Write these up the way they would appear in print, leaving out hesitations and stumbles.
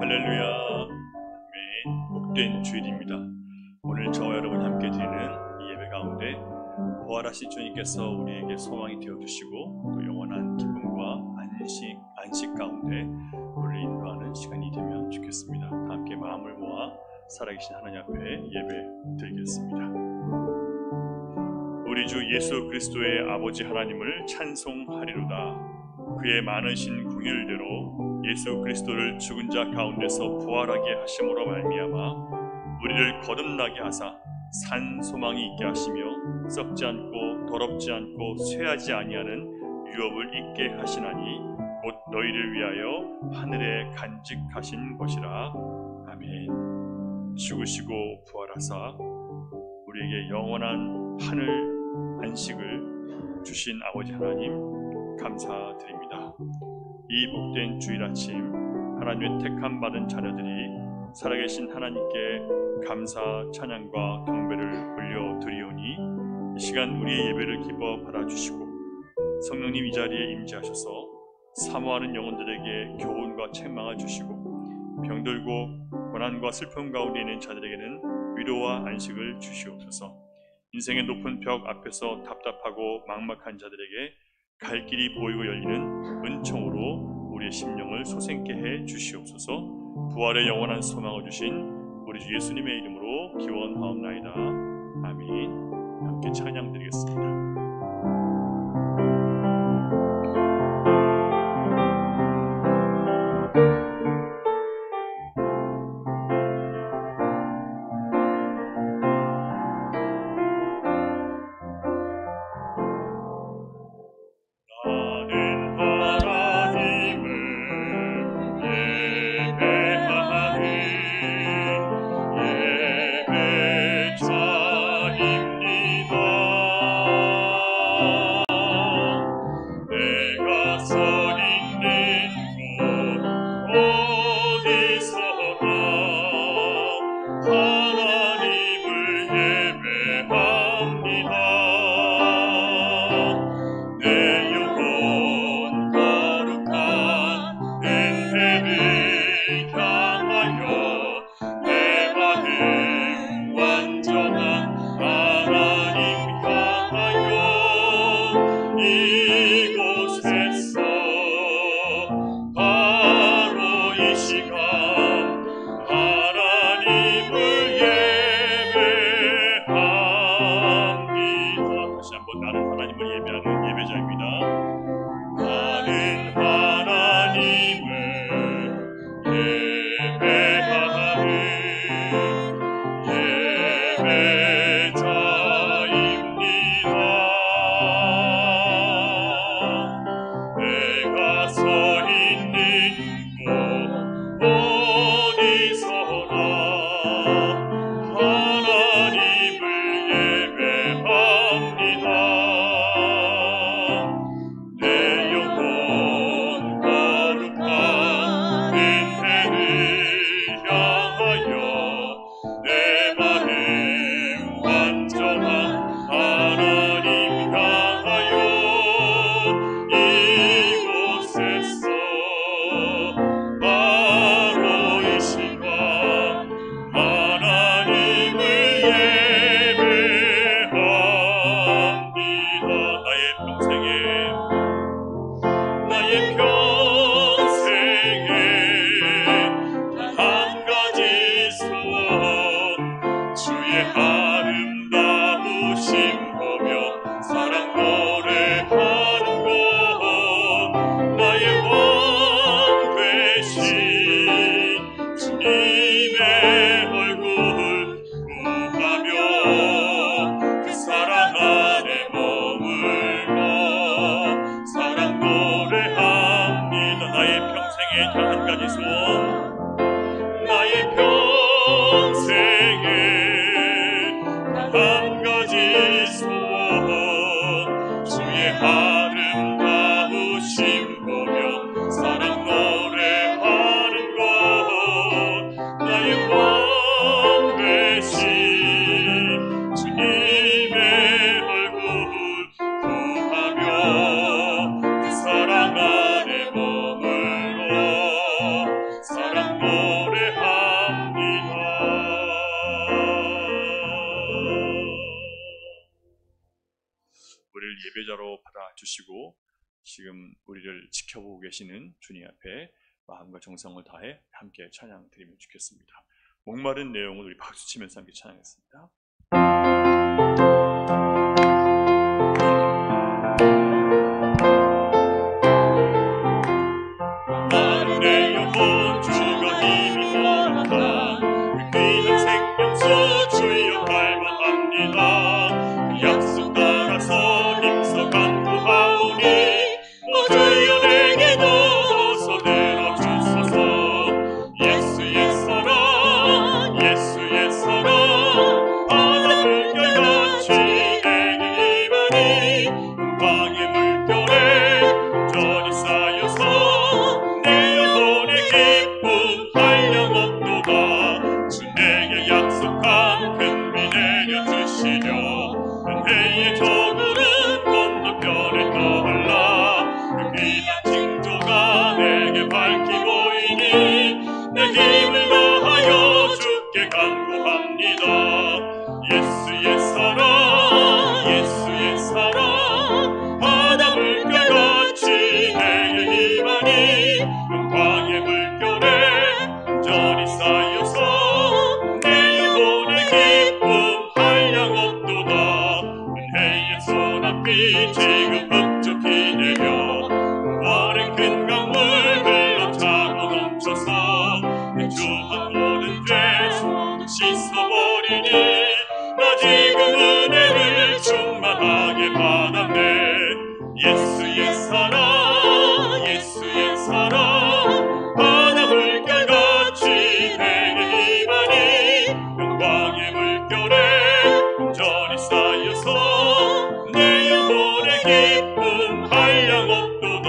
할렐루야. 아멘. 복된 주일입니다. 오늘 저와 여러분 함께 드리는 이 예배 가운데 부활하신 주님께서 우리에게 소망이 되어주시고 또 영원한 기쁨과 안식 가운데 우리를 인도하는 시간이 되면 좋겠습니다. 다 함께 마음을 모아 살아계신 하나님 앞에 예배 드리겠습니다. 우리 주 예수 그리스도의 아버지 하나님을 찬송하리로다. 그의 많으신 긍휼대로 예수 그리스도를 죽은 자 가운데서 부활하게 하심으로 말미암아 우리를 거듭나게 하사 산 소망이 있게 하시며 썩지 않고 더럽지 않고 쇠하지 아니하는 유업을 있게 하시나니 곧 너희를 위하여 하늘에 간직하신 것이라. 아멘. 죽으시고 부활하사 우리에게 영원한 하늘 안식을 주신 아버지 하나님 감사드립니다. 이 복된 주일 아침 하나님의 택함 받은 자녀들이 살아계신 하나님께 감사 찬양과 경배를 올려드리오니 이 시간 우리의 예배를 기뻐 받아주시고 성령님 이 자리에 임재하셔서 사모하는 영혼들에게 교훈과 책망을 주시고 병들고 고난과 슬픔 가운데 있는 자들에게는 위로와 안식을 주시옵소서. 인생의 높은 벽 앞에서 답답하고 막막한 자들에게 갈 길이 보이고 열리는 은총으로 우리의 심령을 솟게 해 주시옵소서. 부활의 영원한 소망을 주신 우리 주 예수님의 이름으로 기원하옵나이다. 아멘. 함께 찬양 드리겠습니다. 아름다우심 보며 사랑 노래하는 것 나의 지배자로 받아주시고 지금 우리를 지켜보고 계시는 주님 앞에 마음과 정성을 다해 함께 찬양 드리면 좋겠습니다. 목마른 내용을 우리 박수치면서 함께 찬양했습니다. 목마른 내 영혼 주가 이미 멀었다. 그 귀한 생명수 주여 갈망합니다. 그 약속 따라서 힘써 간구하오니 주여 내게도 어서 내려주소서. 예수의 사랑 예수의 사랑 바다 물결같이 내게 임하니 방의 물결에 전이 쌓여서 내 영혼의 기쁨 한량없도다. 주 내게 약속한 큰 비 내려주시려 은혜의 저물은 건너편에 떠올라. 그 귀한 징조가 내게 밝히 보이니 내 힘을 다하여 주께 간구합니다. 예수의 사랑 예수의 사랑 바다 물결같이 내게 임하니 광의 물결에 전이 쌓여서 내 영혼의 기쁨 한량없도다. 은혜의 소낙비 지금 흡족히 내려 오랜 큰 강물 흘러차고 넘쳐서 내 주한 모든 죄 모두 씻어버리니 나 지금 은혜를 충만하게 받았네. 예수의 사랑 예수의 사랑 바다 물결같이 내게 임하니 영광의 물결에 전이 쌓여서 내 영혼의 기쁨 한량없도다.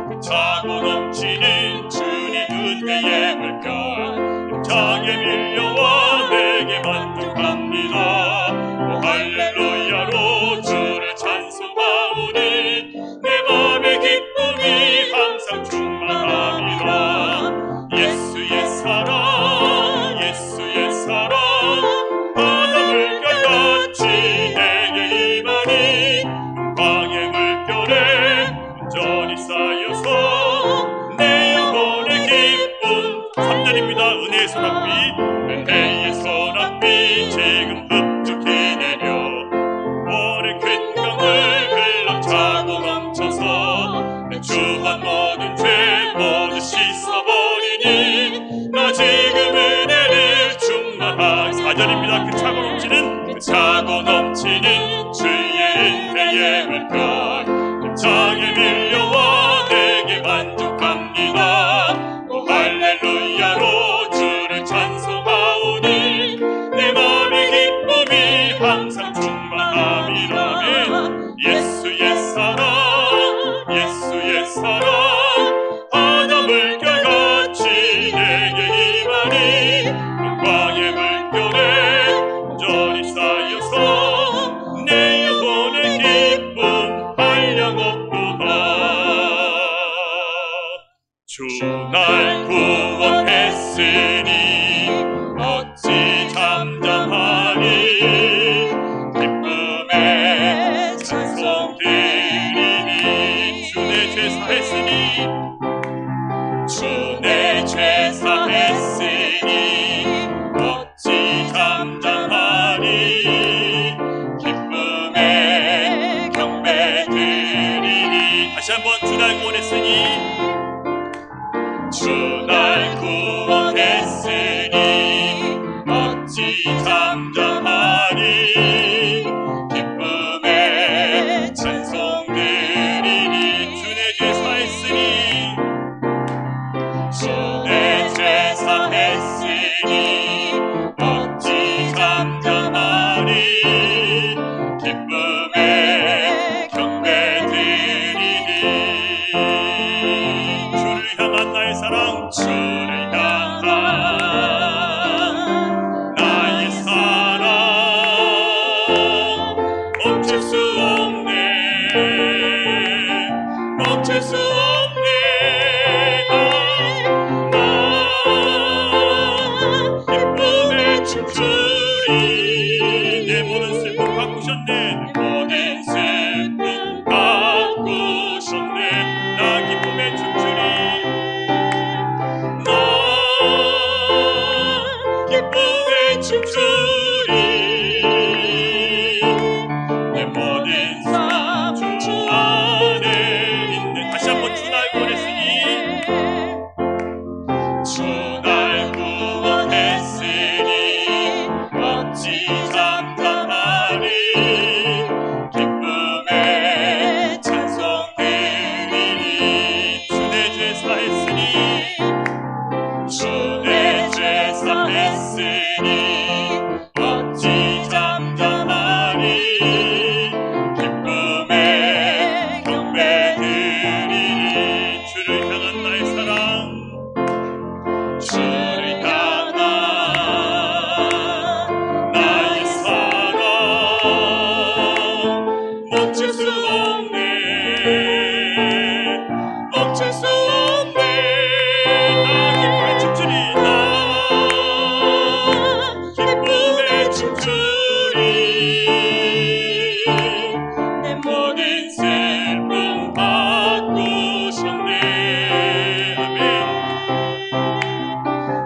그 차고 넘치는 주님 은혜의 물결 힘차게 밀려와 내게 만족합니다. 오 할렐루야로 주를 찬송하오니 내 맘의 기쁨이 항상 충만합니다. 예수의 사랑 예수의 사랑 바다 물결같이 내게 임하니 방의 물결에 온전히 쌓여서 내 영혼의 기쁨 3절입니다. 은혜의 소낙비 은혜의 소낙비 지금 흡족히 내려 오랜 큰 강물 흘러차고 넘쳐서 내 주한 모든 죄 모두 씻어버리니 나 지금 은혜를 충만하게 4절입니다. 그 차고 넘치는 주의 은혜의 물결 힘차게 밀려와 내게 만족합니다. 오 할렐루야로 주를 찬송하오니 내 맘의 기쁨이 항상 충만함이라면 예수의 사랑 예수의 사랑 바다 물결같이 내게 임하니 영광의 물결에 온전히 쌓여서 내 영혼의 기쁨 한량없도다. 주 날 구원했으니 어찌 잠잠하니 기쁨에 찬송 드리니 주 내 죄 사했으니 주 내 죄 사했으니 어찌 잠잠하니 기쁨에 경배 드리니 다시 한번 주 날 구원했으니 주 날 구원했으니 어찌 잠잠하니 기쁨에 찬송 드리니 주 내 죄 사했으니 주 내 죄 사했으니 어찌 잠잠하니 기쁨에 경배 드리니 주를 향한 나의 사랑 주를 향한 나의 사랑 멈출 수 없네 멈출 수 없네 나 기쁨에 춤추리 내 모든 슬픔 바꾸셨네 내 모든 슬픔 기쁨에 춤추리 내 모든 삶 주 안에 있네. 다시 한번 주 날 구원했으니 주 날 구원했으니 어찌 잠잠하리 기쁨에 찬송 드리리 주 내 죄 사했으니 주 내 죄 사했으니 어찌 잠잠하리 기쁨에 경배 드리리 주를 향한 나의 사랑 주를 향한 나의 사랑 멈출 수 없네 멈출 수 없네 나 기쁨에 춤추리 나 기쁨에 춤추리 내 모든 슬픔 바꾸셨네 아멘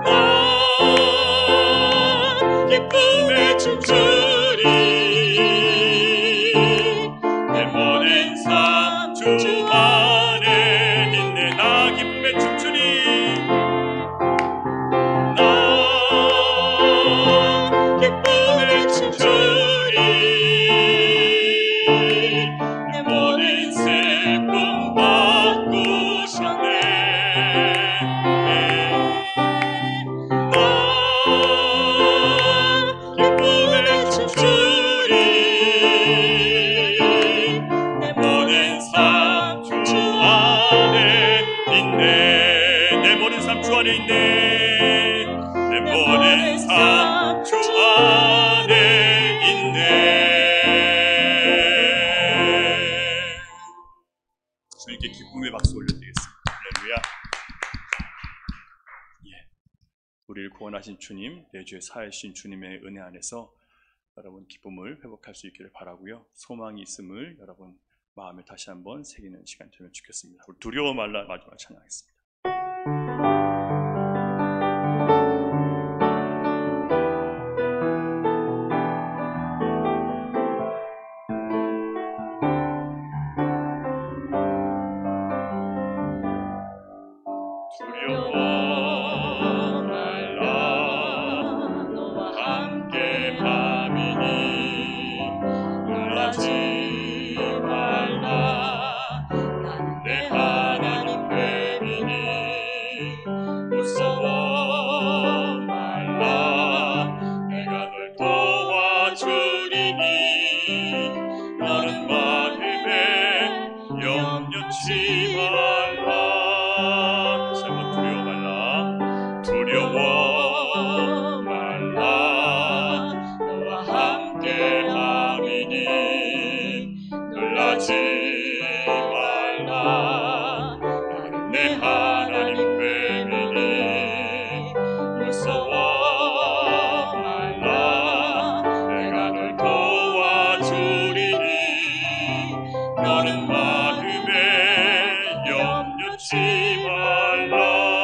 나 기쁨에 춤추리 내 모든 삶 주 안에 있네 나 기쁨에 춤추리 나 기쁨에 춤추리 내 모든 슬픔 바꾸셨네 나 기쁨에 춤추리 내 모든 삶 주 안에 있네 내 모든 삶 주 안에 있네 내 모든 삶 주 안에 있네 주님께 기쁨의 박수 올려드리겠습니다. 할렐루야. 우리를 구원하신 주님, 내 죄 사하신 주님의 은혜 안에서 여러분 기쁨을 회복할 수 있기를 바라고요. 소망이 있음을 여러분 마음에 다시 한번 새기는 시간 되면 좋겠습니다. 우리 두려워 말라 마지막 찬양하겠습니다. 두려워 말라 너와 함께 함이니 놀라지 말라 나는 내 하나님 뱀이니 무서워 말라 내가 널 도와주리니 너는 마음에 염려치 말라 두려워 말라 너와 함께 함이니 놀라지 말라 나는 내 하나님 뱀이니 무서워 말라 내가 널 도와주리니 너는 마음에 염려치 말라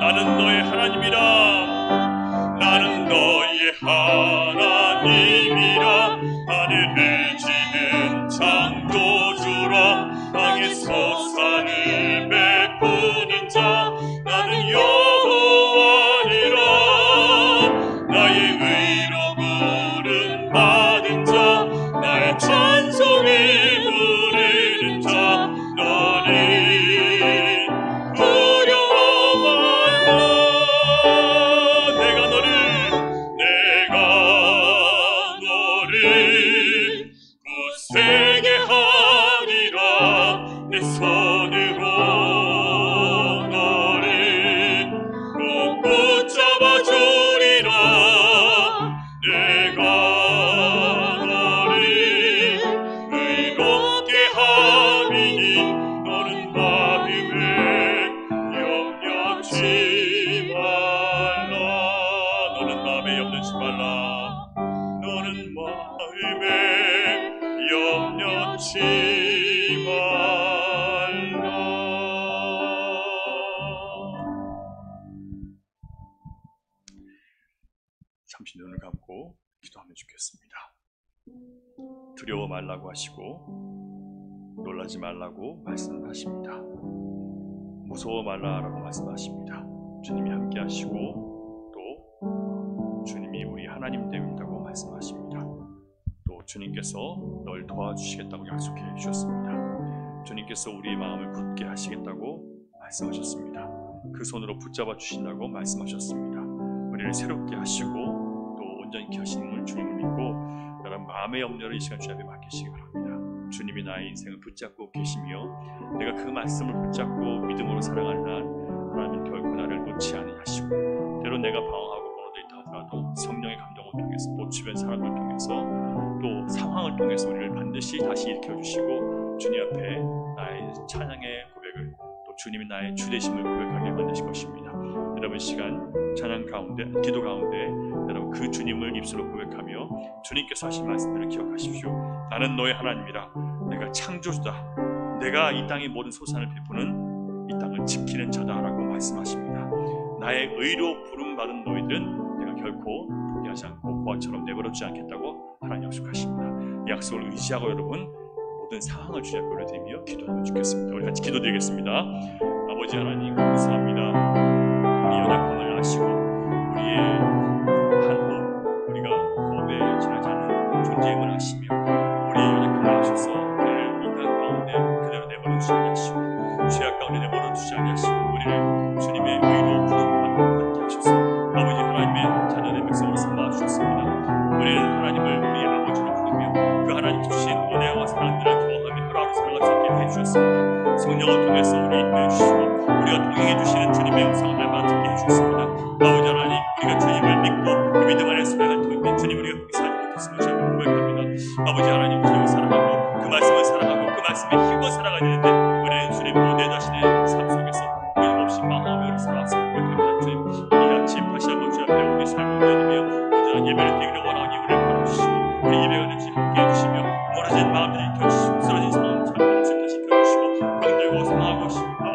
나는 너의 하나님 염려치 말라. 너는 마음에 염려치 말라. 잠시 눈을 감고 기도하면 좋겠습니다. 두려워 말라고 하시고 놀라지 말라고 말씀하십니다. 무서워 말라라고 말씀하십니다. 주님이 함께 하시고 또 주님이 우리 하나님 되겠다고 말씀하십니다. 또 주님께서 널 도와주시겠다고 약속해 주셨습니다. 주님께서 우리의 마음을 굳게 하시겠다고 말씀하셨습니다. 그 손으로 붙잡아 주신다고 말씀하셨습니다. 우리를 새롭게 하시고 또 온전히 하시는 주님을 믿고 여러분 마음의 염려를 이 시간 주님 앞에 맡기시기 바랍니다. 주님이 나의 인생을 붙잡고 계시며 내가 그 말씀을 붙잡고 믿음으로 살아가는 한 하나님은 결코 나를 놓지 아니하시고 때로 내가 방황하고 무너져 있다 하더라도 성령의 감동을 통해서 또 주변 사람을 통해서 또 상황을 통해서 우리를 반드시 다시 일으켜주시고 주님 앞에 나의 찬양의 고백을 또 주님이 나의 주되심을 고백하게 만드실 것입니다. 여러분 시간 찬양 가운데 기도 가운데 여러분 그 주님을 입술로 고백하며 주님께서 하신 말씀들을 기억하십시오. 나는 너의 하나님이라. 내가 창조주다. 내가 이 땅의 모든 소산을 베푸는 이 땅을 지키는 자다라고 말씀하십니다. 나의 의로 부름받은 너희들은 내가 결코 포기하지 않고 보아처럼 내버려두지 않겠다고 하나님 약속하십니다. 이 약속을 의지하고 여러분 모든 상황을 주님 앞에 올려드리며 기도하면 좋겠습니다. 우리 같이 기도드리겠습니다. 아버지 하나님 감사합니다. 우리 연약함을 아시고 우리의 한번 우리가 법에 지나지 않는 존재임을 아시며 우리의 연약함을 아셔서 우리를 인간 가운데 그대로 내버려두지 아니하시고 죄악 가운데 내버려두지 아니하시고 우리를 주님의 의로 부름받게 하셔서 아버지 하나님의 자녀의 백성으로 삼아주셨습니다. 우리는 하나님을 우리의 아버지로 부르며 그 하나님께 주신 은혜와 사랑들을 경험하며 하루하루 살아갈 수 있게 해주셨습니다. 성령을 통해서 우리 인도해 주시고 우리가 동행해 주시는 주님의 영상을 날마다 듣게 해주셨습니다. 아버지 하나님 우리가 주님을 믿고 그 믿음 안에 수행할 터인데 주님 우리가 그렇게 살지 못했음을 제가 고백합니다. 아버지 하나님 주님을 사랑하고 그 말씀을 사랑하고 그 말씀에 힘을 살아가야 되는데 우리는 주님으로 내 자신의 삶 속에서 끊임없이 망하며 살아왔음을 고백합니다. 주님 이 아침 다시 한번 주 앞에 우리 삶을 올려드리며 온전한 예배를 드리기를 원하니 우리를 바라주시고 우리 예배가 되지 함께 해주시며 멀어진 마음들을 익혀주시고 쓰러진 상황을 잠깐 다시 켜주시고 병들고 상하고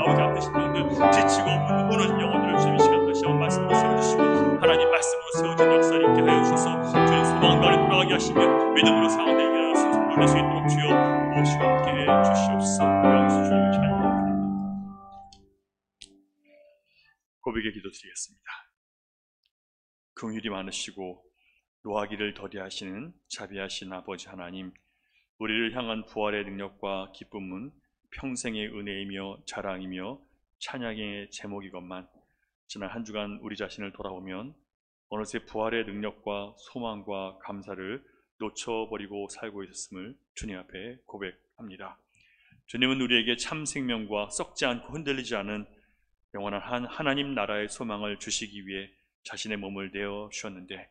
아버지 앞에 신령들 지치고 무너진 영혼들을 주님 이 시간 다시 한번 말씀으로 세워주시고 하나님 말씀으로 세워진 역사를 있게 하여 주셔서 주님 소망가를 돌아가게 하시며 믿음으로 상황들 이겨낼 수 있도록 수 있도록 주여 무엇이와 함께 주시옵소서. 영수 주님을 찬양합니다. 고백의 기도 드리겠습니다. 긍휼이 많으시고 노하기를 더디하시는 자비하신 아버지 하나님, 우리를 향한 부활의 능력과 기쁨은 평생의 은혜이며 자랑이며 찬양의 제목이건만 지난 한 주간 우리 자신을 돌아보면 어느새 부활의 능력과 소망과 감사를 놓쳐버리고 살고 있었음을 주님 앞에 고백합니다. 주님은 우리에게 참 생명과 썩지 않고 흔들리지 않은 영원한 하나님 나라의 소망을 주시기 위해 자신의 몸을 내어 주셨는데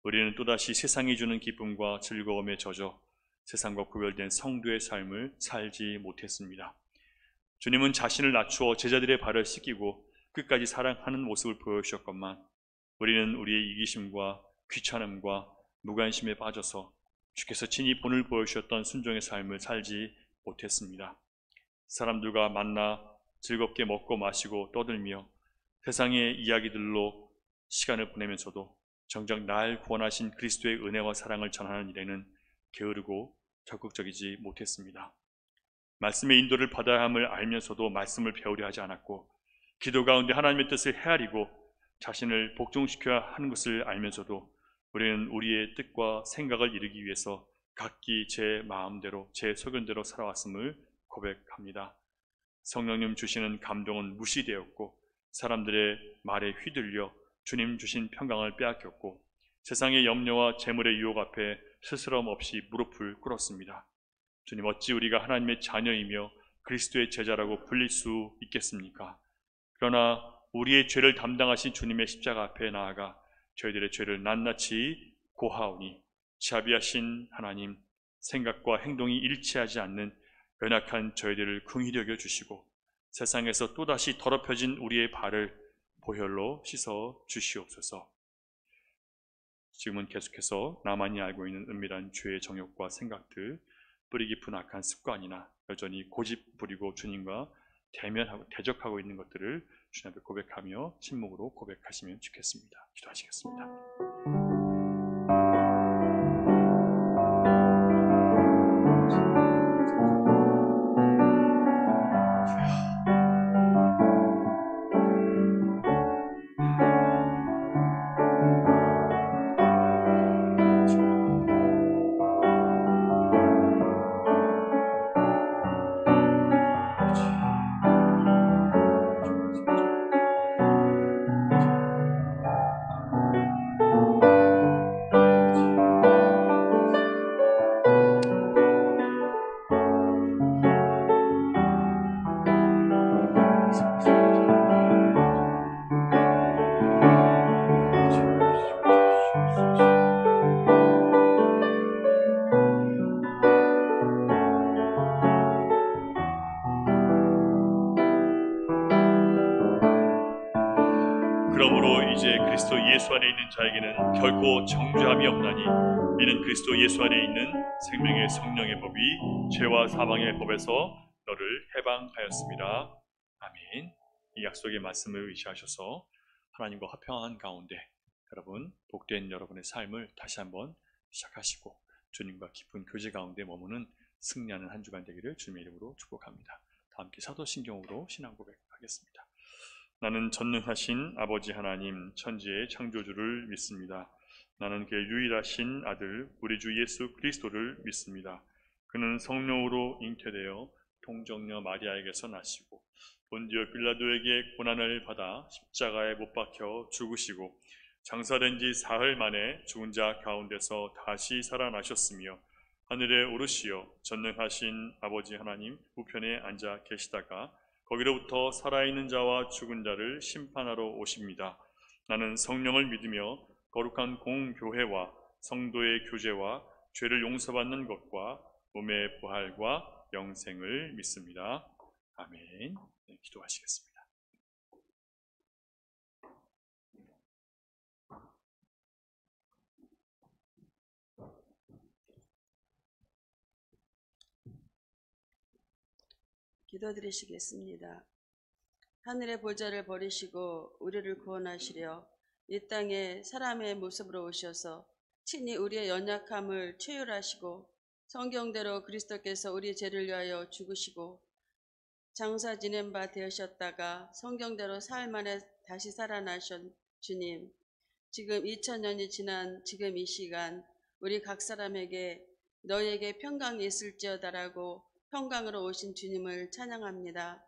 우리는 또다시 세상이 주는 기쁨과 즐거움에 젖어 세상과 구별된 성도의 삶을 살지 못했습니다. 주님은 자신을 낮추어 제자들의 발을 씻기고 끝까지 사랑하는 모습을 보여주셨건만 우리는 우리의 이기심과 귀찮음과 무관심에 빠져서 주께서 친히 본을 보여주셨던 순종의 삶을 살지 못했습니다. 사람들과 만나 즐겁게 먹고 마시고 떠들며 세상의 이야기들로 시간을 보내면서도 정작 날 구원하신 그리스도의 은혜와 사랑을 전하는 일에는 게으르고 적극적이지 못했습니다. 말씀의 인도를 받아야 함을 알면서도 말씀을 배우려 하지 않았고 기도 가운데 하나님의 뜻을 헤아리고 자신을 복종시켜야 하는 것을 알면서도 우리는 우리의 뜻과 생각을 이루기 위해서 각기 제 마음대로 제 소견대로 살아왔음을 고백합니다. 성령님 주시는 감동은 무시되었고 사람들의 말에 휘둘려 주님 주신 평강을 빼앗겼고 세상의 염려와 재물의 유혹 앞에 스스럼 없이 무릎을 꿇었습니다. 주님, 어찌 우리가 하나님의 자녀이며 그리스도의 제자라고 불릴 수 있겠습니까? 그러나 우리의 죄를 담당하신 주님의 십자가 앞에 나아가 저희들의 죄를 낱낱이 고하오니 자비하신 하나님, 생각과 행동이 일치하지 않는 연약한 저희들을 긍휼히 여겨 주시고 세상에서 또다시 더럽혀진 우리의 발을 보혈로 씻어 주시옵소서. 지금은 계속해서 나만이 알고 있는 은밀한 죄의 정욕과 생각들, 뿌리 깊은 악한 습관이나 여전히 고집 부리고 주님과 대적하고 있는 것들을 주님 앞에 고백하며 침묵으로 고백하시면 좋겠습니다. 기도하시겠습니다. 그러므로 이제 그리스도 예수 안에 있는 자에게는 결코 정죄함이 없나니 이는 그리스도 예수 안에 있는 생명의 성령의 법이 죄와 사망의 법에서 너를 해방하였습니다. 아멘. 이 약속의 말씀을 의지하셔서 하나님과 화평한 가운데 여러분, 복된 여러분의 삶을 다시 한번 시작하시고 주님과 깊은 교제 가운데 머무는 승리하는 한 주간 되기를 주님의 이름으로 축복합니다. 다 함께 사도신경으로 신앙 고백하겠습니다. 나는 전능하신 아버지 하나님 천지의 창조주를 믿습니다. 나는 그의 유일하신 아들 우리 주 예수 그리스도를 믿습니다. 그는 성령으로 잉태되어 동정녀 마리아에게서 나시고 본디오 빌라도에게 고난을 받아 십자가에 못 박혀 죽으시고 장사된 지 사흘 만에 죽은 자 가운데서 다시 살아나셨으며 하늘에 오르시어 전능하신 아버지 하나님 우편에 앉아 계시다가 거기로부터 살아있는 자와 죽은 자를 심판하러 오십니다. 나는 성령을 믿으며 거룩한 공교회와 성도의 교제와 죄를 용서받는 것과 몸의 부활과 영생을 믿습니다. 아멘. 네, 기도하시겠습니다. 기도드리시겠습니다. 하늘의 보좌를 버리시고 우리를 구원하시려 이 땅에 사람의 모습으로 오셔서 친히 우리의 연약함을 체휼하시고 성경대로 그리스도께서 우리 죄를 위하여 죽으시고 장사 지낸 바 되셨다가 성경대로 사흘 만에 다시 살아나신 주님, 지금 2000년이 지난 지금 이 시간 우리 각 사람에게 너에게 평강이 있을지어다라고 평강으로 오신 주님을 찬양합니다.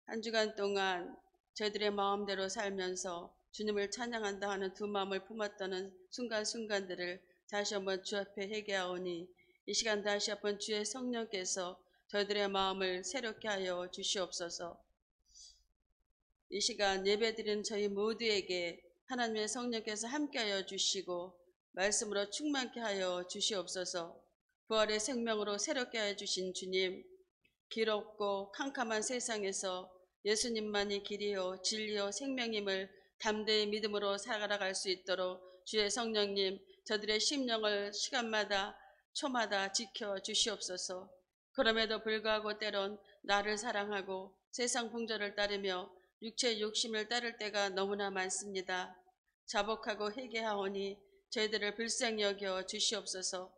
한 주간 동안 저희들의 마음대로 살면서 주님을 찬양한다 하는 두 마음을 품었다는 순간순간들을 다시 한번 주 앞에 회개하오니 이 시간 다시 한번 주의 성령께서 저희들의 마음을 새롭게 하여 주시옵소서. 이 시간 예배드리는 저희 모두에게 하나님의 성령께서 함께하여 주시고 말씀으로 충만케 하여 주시옵소서. 부활의 생명으로 새롭게 하여 주신 주님, 길었고 캄캄한 세상에서 예수님만이 길이요 진리요 생명임을 담대히 믿음으로 살아갈 수 있도록 주의 성령님 저들의 심령을 시간마다 초마다 지켜 주시옵소서. 그럼에도 불구하고 때론 나를 사랑하고 세상 풍조를 따르며 육체의 욕심을 따를 때가 너무나 많습니다. 자복하고 회개하오니 저희들을 불쌍히 여겨 주시옵소서.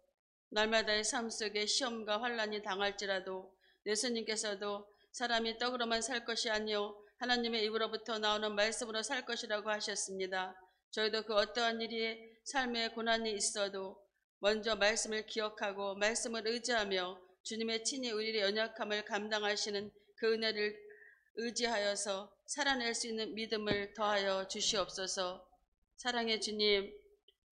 날마다의 삶 속에 시험과 환난이 당할지라도 예수님께서도 사람이 떡으로만 살 것이 아니요 하나님의 입으로부터 나오는 말씀으로 살 것이라고 하셨습니다. 저희도 그 어떠한 일이 삶의 고난이 있어도 먼저 말씀을 기억하고 말씀을 의지하며 주님의 친히 우리의 연약함을 감당하시는 그 은혜를 의지하여서 살아낼 수 있는 믿음을 더하여 주시옵소서. 사랑의 주님,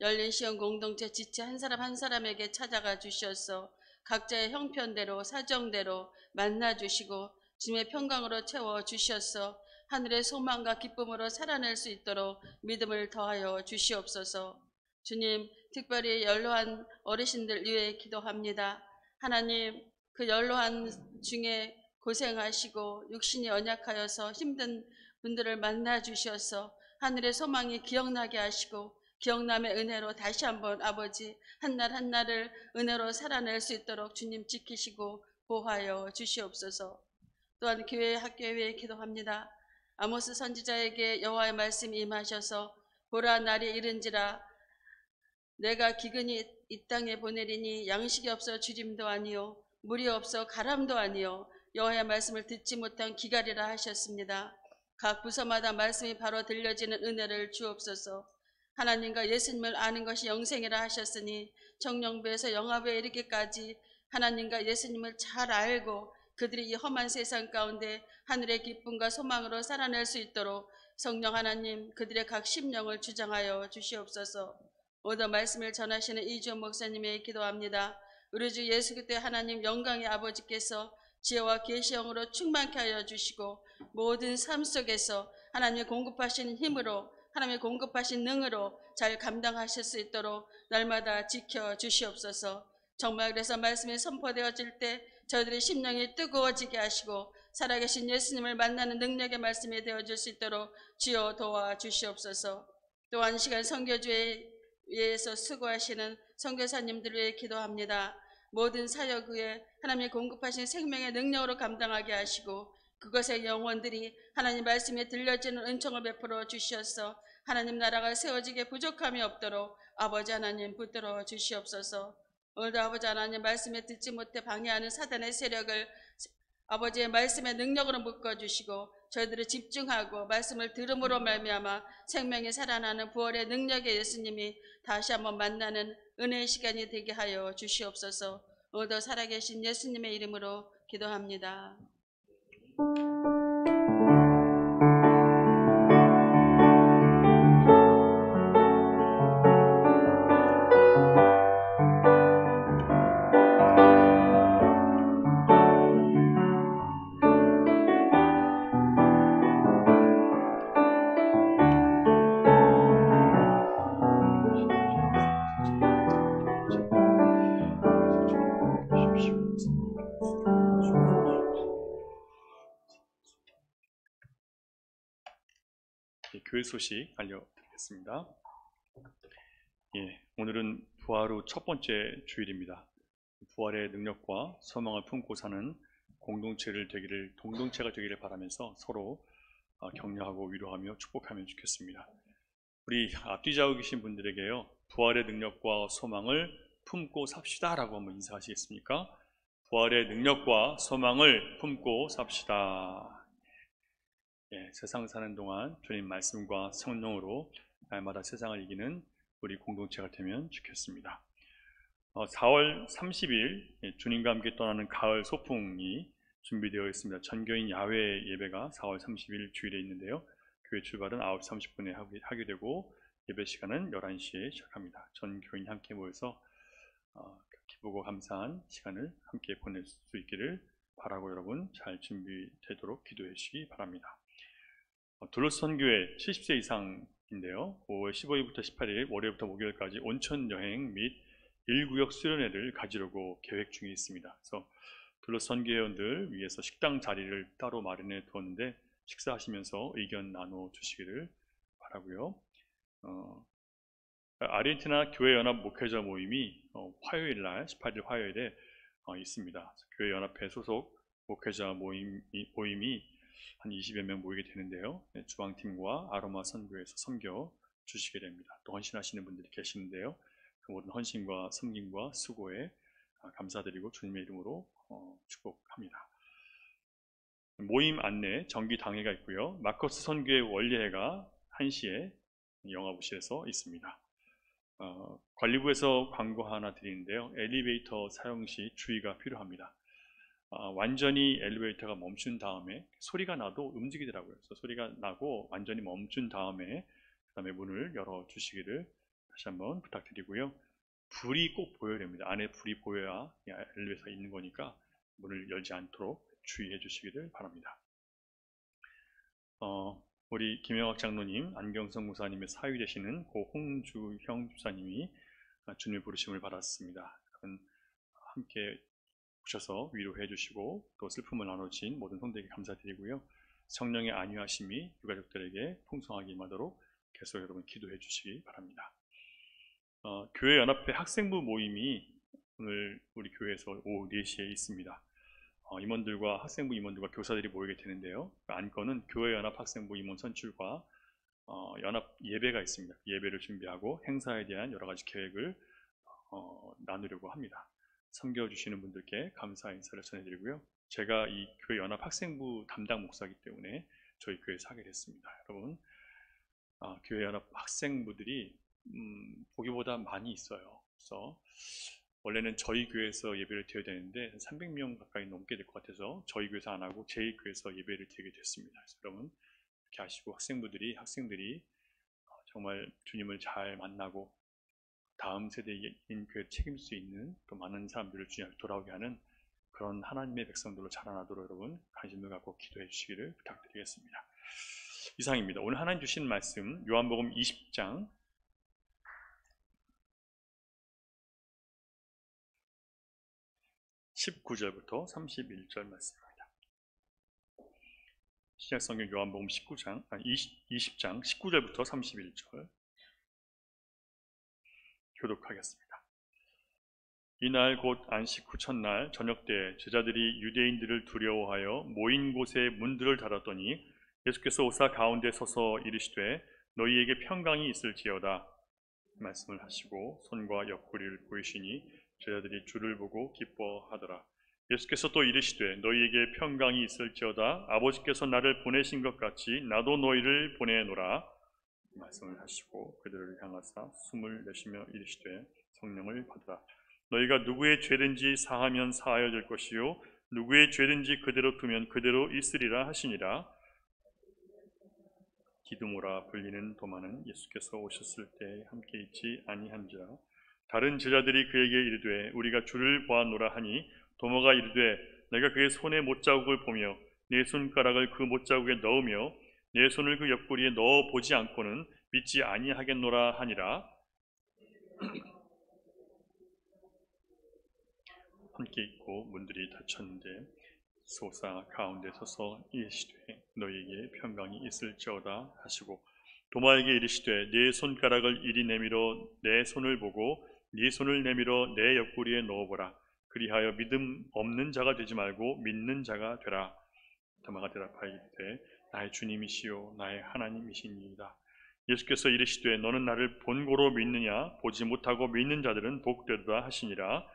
열린 시험 공동체 지체 한 사람 한 사람에게 찾아가 주셔서 각자의 형편대로 사정대로 만나 주시고 주님의 평강으로 채워 주셔서 하늘의 소망과 기쁨으로 살아낼 수 있도록 믿음을 더하여 주시옵소서. 주님, 특별히 연로한 어르신들 위해 기도합니다. 하나님, 그 연로한 중에 고생하시고 육신이 연약하여서 힘든 분들을 만나 주셔서 하늘의 소망이 기억나게 하시고 기억남의 은혜로 다시 한번 아버지 한날 한날을 은혜로 살아낼 수 있도록 주님 지키시고 보호하여 주시옵소서. 또한 교회 학교에 위해 기도합니다. 아모스 선지자에게 여호와의 말씀이 임하셔서 보라 날이 이른지라 내가 기근이 이 땅에 보내리니 양식이 없어 주림도 아니요 물이 없어 가람도 아니요 여호와의 말씀을 듣지 못한 기갈이라 하셨습니다. 각 부서마다 말씀이 바로 들려지는 은혜를 주옵소서. 하나님과 예수님을 아는 것이 영생이라 하셨으니 정령부에서 영화부에 이르기까지 하나님과 예수님을 잘 알고 그들이 이 험한 세상 가운데 하늘의 기쁨과 소망으로 살아낼 수 있도록 성령 하나님 그들의 각 심령을 주장하여 주시옵소서. 오더 말씀을 전하시는 이주원 목사님의 기도합니다. 우리 주 예수 그리스도의 하나님 영광의 아버지께서 지혜와 계시형으로 충만케 하여 주시고 모든 삶 속에서 하나님의 공급하신 힘으로 하나님의 공급하신 능으로 잘 감당하실 수 있도록 날마다 지켜 주시옵소서. 정말 그래서 말씀이 선포되어질 때 저희들의 심령이 뜨거워지게 하시고 살아계신 예수님을 만나는 능력의 말씀이 되어질 수 있도록 주여 도와주시옵소서. 또한 시간 선교주에 위해서 수고하시는 선교사님들을 위해 기도합니다. 모든 사역 후에 하나님의 공급하신 생명의 능력으로 감당하게 하시고 그것의 영혼들이 하나님 말씀에 들려지는 은총을 베풀어 주시어서 하나님 나라가 세워지게 부족함이 없도록 아버지 하나님 붙들어 주시옵소서. 오늘도 아버지 하나님 말씀에 듣지 못해 방해하는 사단의 세력을 아버지의 말씀의 능력으로 묶어주시고 저희들을 집중하고 말씀을 들음으로 말미암아 생명이 살아나는 부활의 능력의 예수님이 다시 한번 만나는 은혜의 시간이 되게 하여 주시옵소서. 오늘도 살아계신 예수님의 이름으로 기도합니다. 교회 소식 알려드리겠습니다. 오늘은 부활 후 첫 번째 주일입니다. 부활의 능력과 소망을 품고 사는 동동체가 되기를 바라면서 서로 격려하고 위로하며 축복하면 좋겠습니다. 우리 앞뒤 좌우 계신 분들에게요, 부활의 능력과 소망을 품고 삽시다라고 한번 인사하시겠습니까? 부활의 능력과 소망을 품고 삽시다. 세상 사는 동안 주님 말씀과 성령으로 날마다 세상을 이기는 우리 공동체가 되면 좋겠습니다. 4월 30일 주님과 함께 떠나는 가을 소풍이 준비되어 있습니다. 전교인 야외 예배가 4월 30일 주일에 있는데요. 교회 출발은 9시 30분에 하게 되고 예배 시간은 11시에 시작합니다. 전교인이 함께 모여서 기쁘고 감사한 시간을 함께 보낼 수 있기를 바라고 여러분 잘 준비되도록 기도해 주시기 바랍니다. 둘러스 선교회 70세 이상인데요. 5월 15일부터 18일 월요일부터 목요일까지 온천 여행 및 1구역 수련회를 가지려고 계획 중에 있습니다. 그래서 둘러스 선교회원들 위해서 식당 자리를 따로 마련해 두었는데 식사하시면서 의견 나눠 주시기를 바라고요. 아르헨티나 교회연합 목회자 모임이 화요일날 18일 화요일에 있습니다. 교회연합회 소속 목회자 모임이 한 20여 명 모이게 되는데요. 주방팀과 아로마 선교에서 섬겨 주시게 됩니다. 또 헌신하시는 분들이 계시는데요. 그 모든 헌신과 섬김과 수고에 감사드리고 주님의 이름으로 축복합니다. 모임 안내 정기 당회가 있고요. 마커스 선교회 원례회가 1시에 영화부실에서 있습니다. 관리부에서 광고 하나 드리는데요. 엘리베이터 사용 시 주의가 필요합니다. 완전히 엘리베이터가 멈춘 다음에 소리가 나도 움직이더라고요. 그래서 소리가 나고 완전히 멈춘 다음에 그다음에 문을 열어 주시기를 다시 한번 부탁드리고요. 불이 꼭 보여야 됩니다. 안에 불이 보여야 엘리베이터가 있는 거니까 문을 열지 않도록 주의해 주시기를 바랍니다. 우리 김영학 장로님, 안경성 무사님의 사위 되시는 고 홍주형 집사님이 주님의 부르심을 받았습니다. 함께 오셔서 위로해 주시고 또 슬픔을 나눠주신 모든 성도에게 감사드리고요. 성령의 안위하심이 유가족들에게 풍성하게 임하도록 계속 여러분 기도해 주시기 바랍니다. 교회 연합회 학생부 모임이 오늘 우리 교회에서 오후 4시에 있습니다. 임원들과 학생부 임원들과 교사들이 모이게 되는데요. 그 안건은 교회 연합 학생부 임원 선출과 연합 예배가 있습니다. 예배를 준비하고 행사에 대한 여러 가지 계획을 나누려고 합니다. 섬겨주시는 분들께 감사 인사를 전해드리고요. 제가 이 교회 연합 학생부 담당 목사이기 때문에 저희 교회에서 하게 됐습니다. 여러분, 교회 연합 학생부들이 보기보다 많이 있어요. 그래서 원래는 저희 교회에서 예배를 드려야 되는데 300명 가까이 넘게 될 것 같아서 저희 교회에서 안 하고 제 교회에서 예배를 드리게 됐습니다. 그래서 여러분 이렇게 하시고 학생들이 정말 주님을 잘 만나고 다음 세대인 교회를 책임질 수 있는 또 많은 사람들을 주님 앞에 돌아오게 하는 그런 하나님의 백성들로 자라나도록 여러분 관심을 갖고 기도해 주시기를 부탁드리겠습니다. 이상입니다. 오늘 하나님 주신 말씀 요한복음 20장 19절부터 31절 말씀입니다. 신약성경 요한복음 20장 19절부터 31절 교독하겠습니다. 이날 곧 안식 후 첫날 저녁 때 제자들이 유대인들을 두려워하여 모인 곳에 문들을 닫았더니 예수께서 오사 가운데 서서 이르시되 너희에게 평강이 있을지어다 말씀을 하시고 손과 옆구리를 보이시니 제자들이 주를 보고 기뻐하더라. 예수께서 또 이르시되 너희에게 평강이 있을지어다 아버지께서 나를 보내신 것 같이 나도 너희를 보내노라 말씀을 하시고 그들을 향하사 숨을 내쉬며 이르시되 성령을 받으라. 너희가 누구의 죄든지 사하면 사하여질 것이요 누구의 죄든지 그대로 두면 그대로 있으리라 하시니라. 디두모라 불리는 도마는 예수께서 오셨을 때 함께 있지 아니한지라. 다른 제자들이 그에게 이르되 우리가 주를 보았노라 하니 도마가 이르되 내가 그의 손에 못자국을 보며 내 손가락을 그 못자국에 넣으며 내 손을 그 옆구리에 넣어 보지 않고는 믿지 아니하겠노라 하니라. 함께 있고 문들이 닫혔는데 소사 가운데 서서 이르시되 너희에게 평강이 있을지어다 하시고 도마에게 이르시되 네 손가락을 이리 내밀어 내 손을 보고 네 손을 내밀어 내 옆구리에 넣어보라. 그리하여 믿음 없는 자가 되지 말고 믿는 자가 되라. 도마가 대답하이르되 나의 주님이시요 나의 하나님이시니이다. 예수께서 이르시되 너는 나를 본고로 믿느냐 보지 못하고 믿는 자들은 복되도다 하시니라.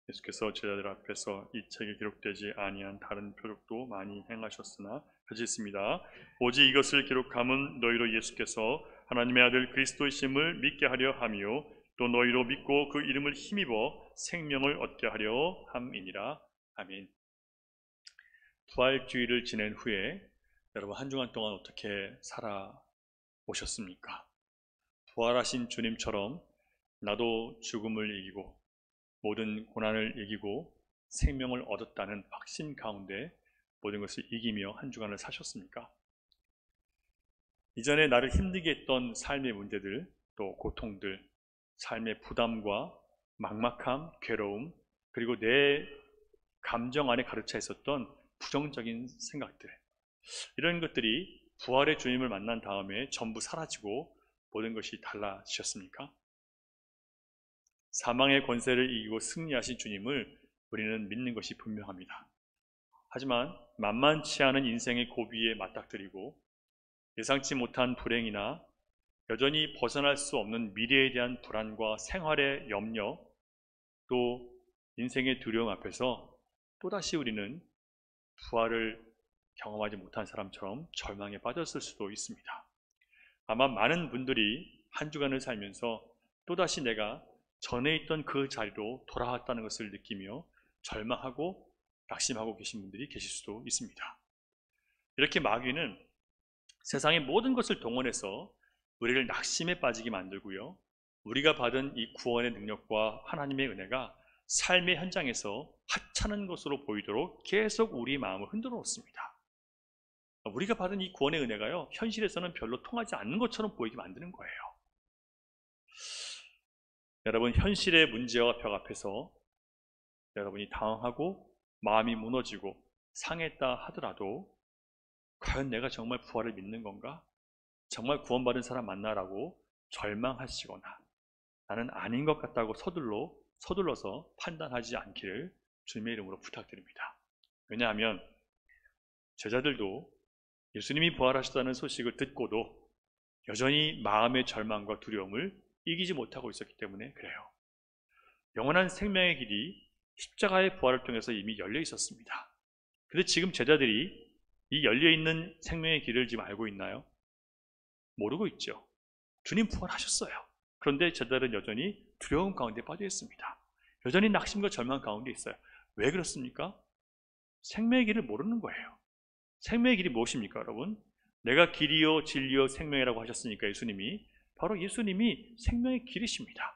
예수께서 제자들 앞에서 이 책에 기록되지 아니한 다른 표적도 많이 행하셨으나 같이 있습니다. 오직 이것을 기록함은 너희로 예수께서 하나님의 아들 그리스도이심을 믿게 하려 함이요 또 너희로 믿고 그 이름을 힘입어 생명을 얻게 하려 함이니라. 아멘. 부활주의를 지낸 후에 여러분 한 주간 동안 어떻게 살아오셨습니까? 부활하신 주님처럼 나도 죽음을 이기고 모든 고난을 이기고 생명을 얻었다는 확신 가운데 모든 것을 이기며 한 주간을 사셨습니까? 이전에 나를 힘들게 했던 삶의 문제들, 또 고통들, 삶의 부담과 막막함, 괴로움, 그리고 내 감정 안에 가르쳐 있었던 부정적인 생각들, 이런 것들이 부활의 주님을 만난 다음에 전부 사라지고 모든 것이 달라지셨습니까? 사망의 권세를 이기고 승리하신 주님을 우리는 믿는 것이 분명합니다. 하지만 만만치 않은 인생의 고비에 맞닥뜨리고 예상치 못한 불행이나 여전히 벗어날 수 없는 미래에 대한 불안과 생활의 염려, 또 인생의 두려움 앞에서 또다시 우리는 부활을 경험하지 못한 사람처럼 절망에 빠졌을 수도 있습니다. 아마 많은 분들이 한 주간을 살면서 또다시 내가 전에 있던 그 자리로 돌아왔다는 것을 느끼며 절망하고 낙심하고 계신 분들이 계실 수도 있습니다. 이렇게 마귀는 세상의 모든 것을 동원해서 우리를 낙심에 빠지게 만들고요, 우리가 받은 이 구원의 능력과 하나님의 은혜가 삶의 현장에서 하찮은 것으로 보이도록 계속 우리의 마음을 흔들어 놓습니다. 우리가 받은 이 구원의 은혜가요, 현실에서는 별로 통하지 않는 것처럼 보이게 만드는 거예요. 여러분, 현실의 문제와 벽 앞에서 여러분이 당황하고 마음이 무너지고 상했다 하더라도 과연 내가 정말 부활을 믿는 건가? 정말 구원받은 사람 만나라고 절망하시거나 나는 아닌 것 같다고 서둘러서 판단하지 않기를 주님의 이름으로 부탁드립니다. 왜냐하면 제자들도 예수님이 부활하셨다는 소식을 듣고도 여전히 마음의 절망과 두려움을 이기지 못하고 있었기 때문에 그래요. 영원한 생명의 길이 십자가의 부활을 통해서 이미 열려 있었습니다. 그런데 지금 제자들이 이 열려있는 생명의 길을 지금 알고 있나요? 모르고 있죠. 주님 부활하셨어요. 그런데 제자들은 여전히 두려움 가운데 빠져 있습니다. 여전히 낙심과 절망 가운데 있어요. 왜 그렇습니까? 생명의 길을 모르는 거예요. 생명의 길이 무엇입니까, 여러분? 내가 길이요 진리요 생명이라고 하셨으니까 바로 예수님이 생명의 길이십니다.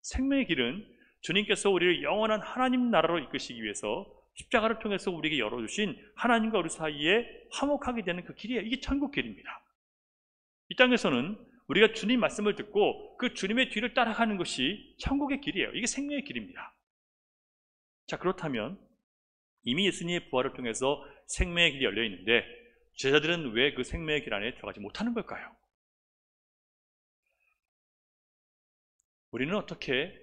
생명의 길은 주님께서 우리를 영원한 하나님 나라로 이끄시기 위해서 십자가를 통해서 우리에게 열어주신 하나님과 우리 사이에 화목하게 되는 그 길이에요. 이게 천국 길입니다. 이 땅에서는 우리가 주님 말씀을 듣고 그 주님의 뒤를 따라가는 것이 천국의 길이에요. 이게 생명의 길입니다. 자, 그렇다면 이미 예수님의 부활을 통해서 생명의 길이 열려 있는데 제자들은 왜 그 생명의 길 안에 들어가지 못하는 걸까요? 우리는 어떻게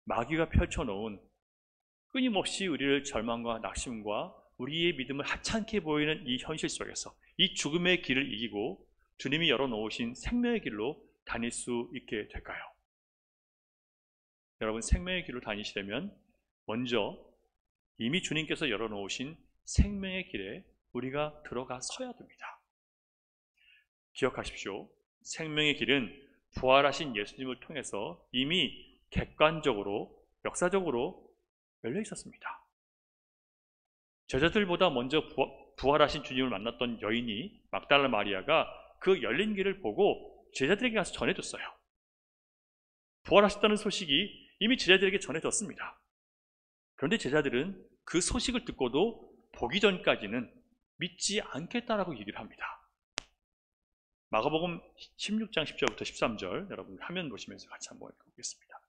마귀가 펼쳐놓은 끊임없이 우리를 절망과 낙심과 우리의 믿음을 하찮게 보이는 이 현실 속에서 이 죽음의 길을 이기고 주님이 열어놓으신 생명의 길로 다닐 수 있게 될까요? 여러분, 생명의 길로 다니시려면 먼저 이미 주님께서 열어놓으신 생명의 길에 우리가 들어가 서야 됩니다. 기억하십시오. 생명의 길은 부활하신 예수님을 통해서 이미 객관적으로, 역사적으로 열려 있었습니다. 제자들보다 먼저 부활하신 주님을 만났던 여인이 막달라 마리아가 그 열린 길을 보고 제자들에게 가서 전해줬어요. 부활하셨다는 소식이 이미 제자들에게 전해졌습니다. 그런데 제자들은 그 소식을 듣고도 보기 전까지는 믿지 않겠다라고 얘기를 합니다. 마가복음 16장 10절부터 13절 여러분 화면 보시면서 같이 한번 읽어보겠습니다.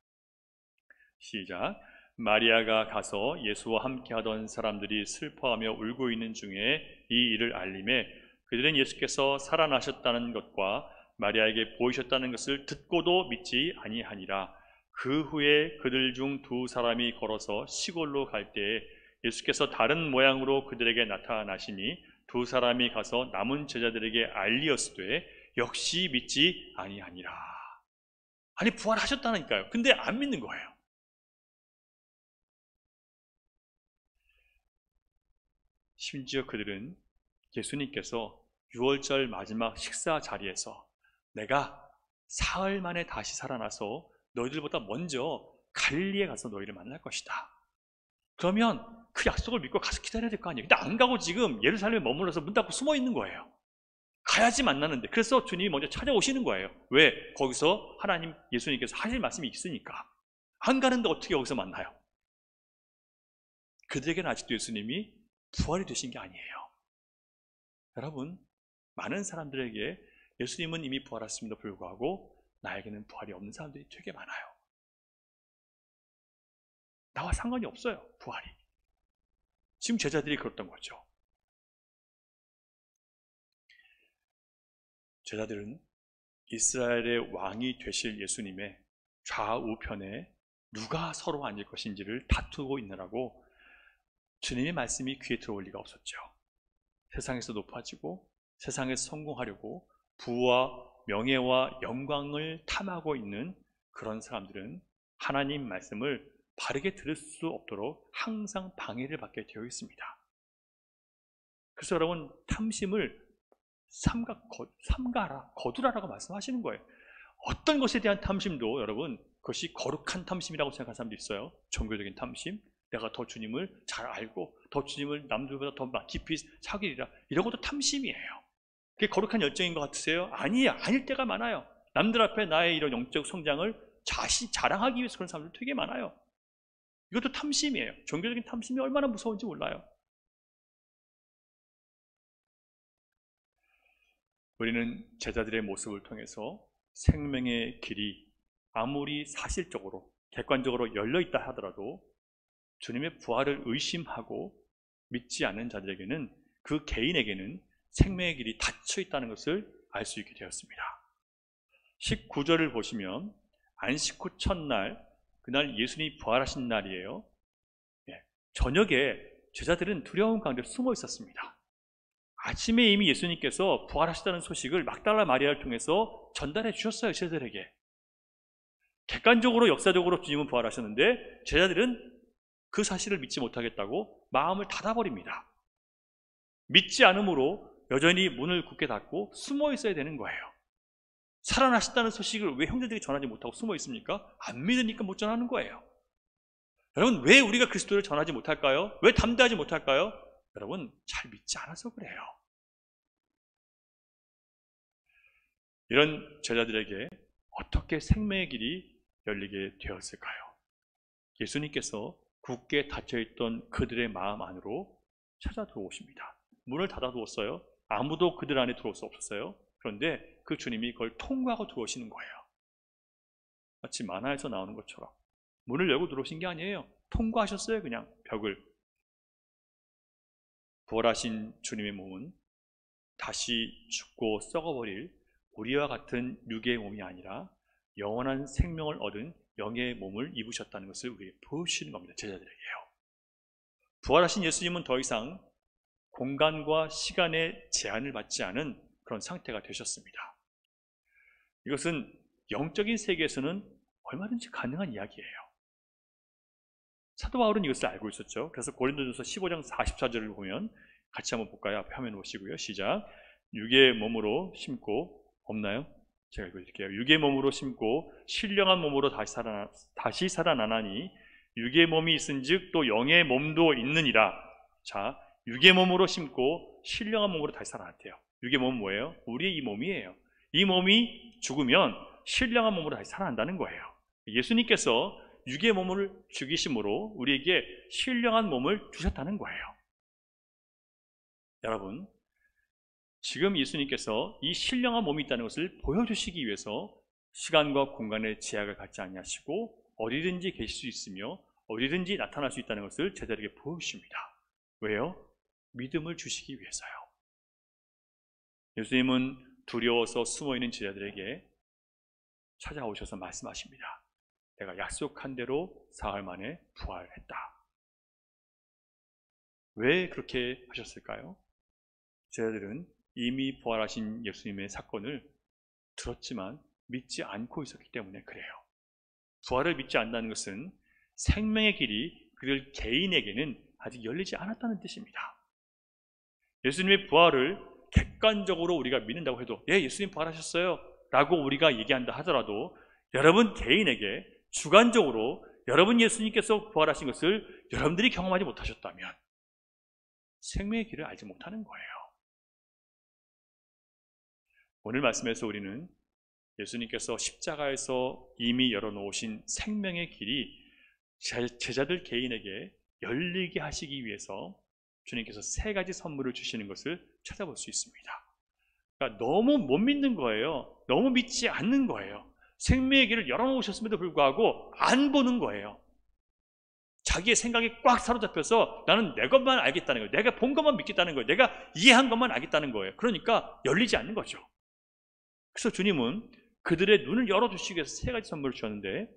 시작. 마리아가 가서 예수와 함께 하던 사람들이 슬퍼하며 울고 있는 중에 이 일을 알림해 그들은 예수께서 살아나셨다는 것과 마리아에게 보이셨다는 것을 듣고도 믿지 아니하니라. 그 후에 그들 중 두 사람이 걸어서 시골로 갈 때에 예수께서 다른 모양으로 그들에게 나타나시니 두 사람이 가서 남은 제자들에게 알리었으되 역시 믿지 아니하니라. 아니, 부활하셨다니까요. 근데 안 믿는 거예요. 심지어 그들은 예수님께서 6월절 마지막 식사 자리에서 내가 사흘 만에 다시 살아나서 너희들보다 먼저 갈릴리에 가서 너희를 만날 것이다. 그러면 그 약속을 믿고 가서 기다려야 될 거 아니에요. 근데 안 가고 지금 예루살렘에 머물러서 문 닫고 숨어 있는 거예요. 가야지 만나는데. 그래서 주님이 먼저 찾아오시는 거예요. 왜? 거기서 하나님, 예수님께서 하실 말씀이 있으니까. 안 가는데 어떻게 여기서 만나요? 그들에게는 아직도 예수님이 부활이 되신 게 아니에요. 여러분, 많은 사람들에게 예수님은 이미 부활하셨음에도 불구하고 나에게는 부활이 없는 사람들이 되게 많아요. 나와 상관이 없어요, 부활이. 지금 제자들이 그랬던 거죠. 제자들은 이스라엘의 왕이 되실 예수님의 좌우편에 누가 서로 앉을 것인지를 다투고 있느라고 주님의 말씀이 귀에 들어올 리가 없었죠. 세상에서 높아지고 세상에서 성공하려고 부와 명예와 영광을 탐하고 있는 그런 사람들은 하나님 말씀을 바르게 들을 수 없도록 항상 방해를 받게 되어 있습니다. 그래서 여러분, 탐심을 삼가라, 거두라라고 말씀하시는 거예요. 어떤 것에 대한 탐심도 여러분, 그것이 거룩한 탐심이라고 생각하는 사람도 있어요. 종교적인 탐심, 내가 더 주님을 잘 알고 더 주님을 남들보다 더 깊이 사귀리라, 이런 것도 탐심이에요. 그게 거룩한 열정인 것 같으세요? 아니에요. 아닐 때가 많아요. 남들 앞에 나의 이런 영적 성장을 자랑하기 위해서 그런 사람들 되게 많아요. 이것도 탐심이에요. 종교적인 탐심이 얼마나 무서운지 몰라요. 우리는 제자들의 모습을 통해서 생명의 길이 아무리 사실적으로 객관적으로 열려있다 하더라도 주님의 부활을 의심하고 믿지 않는 자들에게는, 그 개인에게는 생명의 길이 닫혀 있다는 것을 알 수 있게 되었습니다. 19절을 보시면 안식 후 첫날, 그날 예수님이 부활하신 날이에요. 저녁에 제자들은 두려움 가운데 숨어 있었습니다. 아침에 이미 예수님께서 부활하셨다는 소식을 막달라 마리아를 통해서 전달해 주셨어요, 제자들에게. 객관적으로 역사적으로 주님은 부활하셨는데 제자들은 그 사실을 믿지 못하겠다고 마음을 닫아버립니다. 믿지 않으므로 여전히 문을 굳게 닫고 숨어 있어야 되는 거예요. 살아나셨다는 소식을 왜 형제들이 전하지 못하고 숨어 있습니까? 안 믿으니까 못 전하는 거예요. 여러분, 왜 우리가 그리스도를 전하지 못할까요? 왜 담대하지 못할까요? 여러분, 잘 믿지 않아서 그래요. 이런 제자들에게 어떻게 생명의 길이 열리게 되었을까요? 예수님께서 굳게 닫혀있던 그들의 마음 안으로 찾아 들어오십니다. 문을 닫아두었어요. 아무도 그들 안에 들어올 수 없었어요. 그런데 그 주님이 그걸 통과하고 들어오시는 거예요. 마치 만화에서 나오는 것처럼 문을 열고 들어오신 게 아니에요. 통과하셨어요. 그냥 벽을. 부활하신 주님의 몸은 다시 죽고 썩어버릴 우리와 같은 육의 몸이 아니라 영원한 생명을 얻은 영의 몸을 입으셨다는 것을 우리에게 보여주시는 겁니다. 제자들에게요. 부활하신 예수님은 더 이상 공간과 시간의 제한을 받지 않은 그런 상태가 되셨습니다. 이것은 영적인 세계에서는 얼마든지 가능한 이야기예요. 사도 바울은 이것을 알고 있었죠. 그래서 고린도전서 15장 44절을 보면 같이 한번 볼까요? 앞에 화면 오시고요. 시작. 육의 몸으로 심고, 없나요? 제가 읽어드릴게요. 육의 몸으로 심고 신령한 몸으로 다시 살아나나니 육의 몸이 있은즉 또 영의 몸도 있느니라. 자, 육의 몸으로 심고 신령한 몸으로 다시 살아났대요. 육의 몸은 뭐예요? 우리의 이 몸이에요. 이 몸이 죽으면 신령한 몸으로 다시 살아난다는 거예요. 예수님께서 육의 몸을 죽이심으로 우리에게 신령한 몸을 주셨다는 거예요. 여러분, 지금 예수님께서 이 신령한 몸이 있다는 것을 보여주시기 위해서 시간과 공간의 제약을 갖지 아니하시고 어디든지 계실 수 있으며 어디든지 나타날 수 있다는 것을 제자들에게 보여주십니다. 왜요? 믿음을 주시기 위해서요. 예수님은 두려워서 숨어있는 제자들에게 찾아오셔서 말씀하십니다. 내가 약속한 대로 사흘 만에 부활했다. 왜 그렇게 하셨을까요? 제자들은 이미 부활하신 예수님의 사건을 들었지만 믿지 않고 있었기 때문에 그래요. 부활을 믿지 않는다는 것은 생명의 길이 그들 개인에게는 아직 열리지 않았다는 뜻입니다. 예수님의 부활을 객관적으로 우리가 믿는다고 해도 예수님 부활하셨어요 라고 우리가 얘기한다 하더라도 여러분 개인에게 주관적으로 여러분 예수님께서 부활하신 것을 여러분들이 경험하지 못하셨다면 생명의 길을 알지 못하는 거예요. 오늘 말씀에서 우리는 예수님께서 십자가에서 이미 열어놓으신 생명의 길이 제자들 개인에게 열리게 하시기 위해서 주님께서 세 가지 선물을 주시는 것을 찾아볼 수 있습니다. 그러니까 너무 못 믿는 거예요. 너무 믿지 않는 거예요. 생명의 길을 열어놓으셨음에도 불구하고 안 보는 거예요. 자기의 생각에 꽉 사로잡혀서 나는 내 것만 알겠다는 거예요. 내가 본 것만 믿겠다는 거예요. 내가 이해한 것만 알겠다는 거예요. 그러니까 열리지 않는 거죠. 그래서 주님은 그들의 눈을 열어주시기 위해서 세 가지 선물을 주셨는데